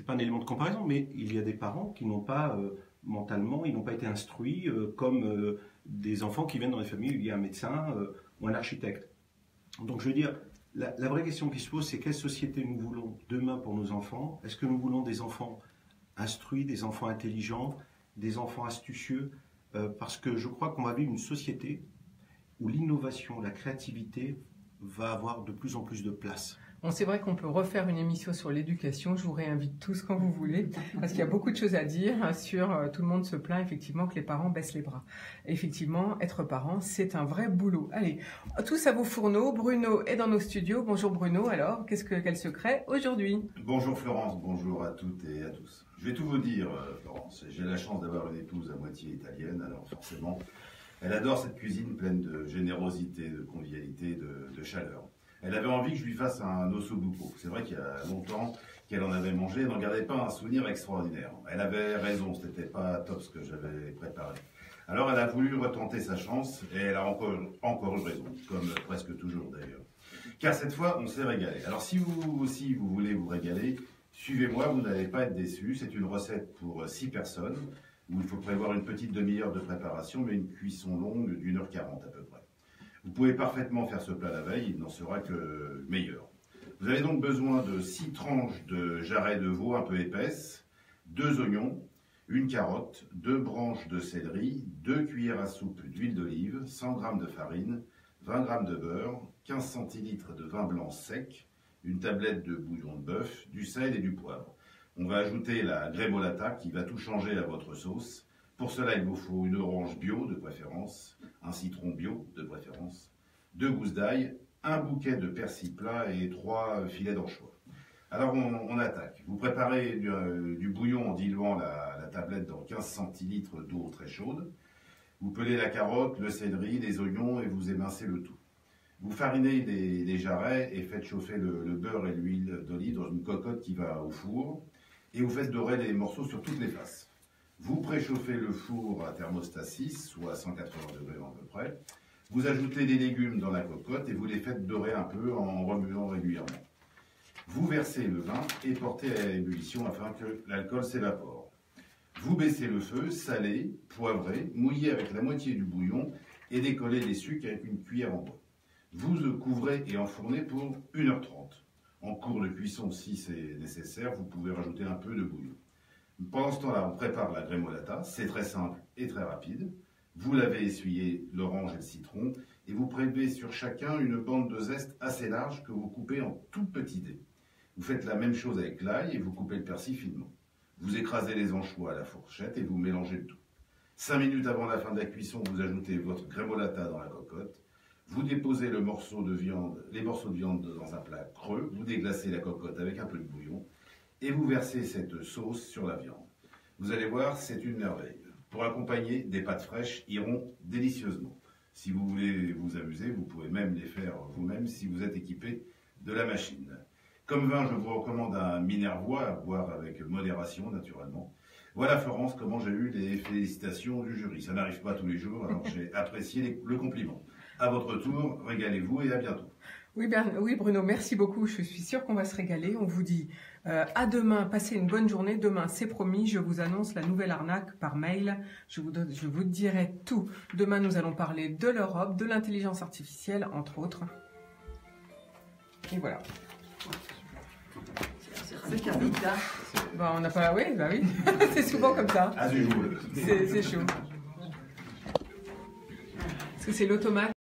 un élément de comparaison, mais il y a des parents qui n'ont pas mentalement, ils n'ont pas été instruits comme des enfants qui viennent dans des familles où il y a un médecin ou un architecte. Donc je veux dire, la vraie question qui se pose, c'est quelle société nous voulons demain pour nos enfants? Est-ce que nous voulons des enfants instruits, des enfants intelligents, des enfants astucieux? Parce que je crois qu'on va vivre une société où l'innovation, la créativité va avoir de plus en plus de place. Bon, c'est vrai qu'on peut refaire une émission sur l'éducation. Je vous réinvite tous quand vous voulez, parce qu'il y a beaucoup de choses à dire sur tout le monde se plaint effectivement que les parents baissent les bras. Et effectivement, être parent, c'est un vrai boulot. Allez, tous à vos fourneaux. Bruno est dans nos studios. Bonjour Bruno. Alors, quel secret aujourd'hui? Bonjour Florence, bonjour à toutes et à tous. Je vais tout vous dire, Florence. J'ai la chance d'avoir une épouse à moitié italienne, alors forcément, elle adore cette cuisine pleine de générosité, de convivialité, de chaleur. Elle avait envie que je lui fasse un ossobuco. C'est vrai qu'il y a longtemps qu'elle en avait mangé, elle n'en gardait pas un souvenir extraordinaire. Elle avait raison, ce n'était pas top ce que j'avais préparé. Alors elle a voulu retenter sa chance, et elle a encore eu raison, comme presque toujours d'ailleurs. Car cette fois, on s'est régalé. Alors si vous aussi vous voulez vous régaler, suivez-moi, vous n'allez pas être déçus. C'est une recette pour 6 personnes, où il faut prévoir une petite demi-heure de préparation, mais une cuisson longue d'1h40 à peu près. Vous pouvez parfaitement faire ce plat la veille, il n'en sera que meilleur. Vous avez donc besoin de 6 tranches de jarret de veau un peu épaisses, 2 oignons, une carotte, 2 branches de céleri, 2 cuillères à soupe d'huile d'olive, 100 g de farine, 20 g de beurre, 15 centilitres de vin blanc sec, une tablette de bouillon de bœuf, du sel et du poivre. On va ajouter la grémolata qui va tout changer à votre sauce. Pour cela, il vous faut une orange bio de préférence, un citron bio de préférence, 2 gousses d'ail, un bouquet de persil plat et 3 filets d'anchois. Alors on attaque. Vous préparez du bouillon en diluant la tablette dans 15 centilitres d'eau très chaude. Vous pelez la carotte, le céleri, les oignons et vous émincez le tout. Vous farinez les jarrets et faites chauffer le beurre et l'huile d'olive dans une cocotte qui va au four. Et vous faites dorer les morceaux sur toutes les faces. Vous préchauffez le four à thermostat 6, soit 180 degrés à peu près. Vous ajoutez les légumes dans la cocotte et vous les faites dorer un peu en remuant régulièrement. Vous versez le vin et portez à ébullition afin que l'alcool s'évapore. Vous baissez le feu, salez, poivrez, mouillez avec la moitié du bouillon et décollez les sucs avec une cuillère en bois. Vous couvrez et enfournez pour 1h30. En cours de cuisson, si c'est nécessaire, vous pouvez rajouter un peu de bouillon. Pendant ce temps-là, on prépare la grémolata. C'est très simple et très rapide. Vous l'avez essuyé l'orange et le citron et vous prélevez sur chacun une bande de zeste assez large que vous coupez en tout petits dés. Vous faites la même chose avec l'ail et vous coupez le persil finement. Vous écrasez les anchois à la fourchette et vous mélangez le tout. 5 minutes avant la fin de la cuisson, vous ajoutez votre grémolata dans la cocotte. Vous déposez les morceaux de viande dans un plat creux. Vous déglacez la cocotte avec un peu de bouillon et vous versez cette sauce sur la viande. Vous allez voir, c'est une merveille. Pour accompagner, des pâtes fraîches iront délicieusement. Si vous voulez vous amuser, vous pouvez même les faire vous-même si vous êtes équipé de la machine. Comme vin, je vous recommande un Minervois, à boire avec modération naturellement. Voilà Florence, comment j'ai eu les félicitations du jury. Ça n'arrive pas tous les jours, alors j'ai apprécié le compliment. À votre tour, régalez-vous et à bientôt. Oui, Bruno, merci beaucoup. Je suis sûre qu'on va se régaler. On vous dit à demain, passez une bonne journée. Demain, c'est promis, je vous annonce la nouvelle arnaque par mail. Je vous dirai tout. Demain, nous allons parler de l'Europe, de l'intelligence artificielle, entre autres. Et voilà. C'est carré, là. Bah, on n'a pas... Oui, bah oui. C'est souvent comme ça. Ah, c'est chaud. C'est chaud. Parce que c'est l'automate.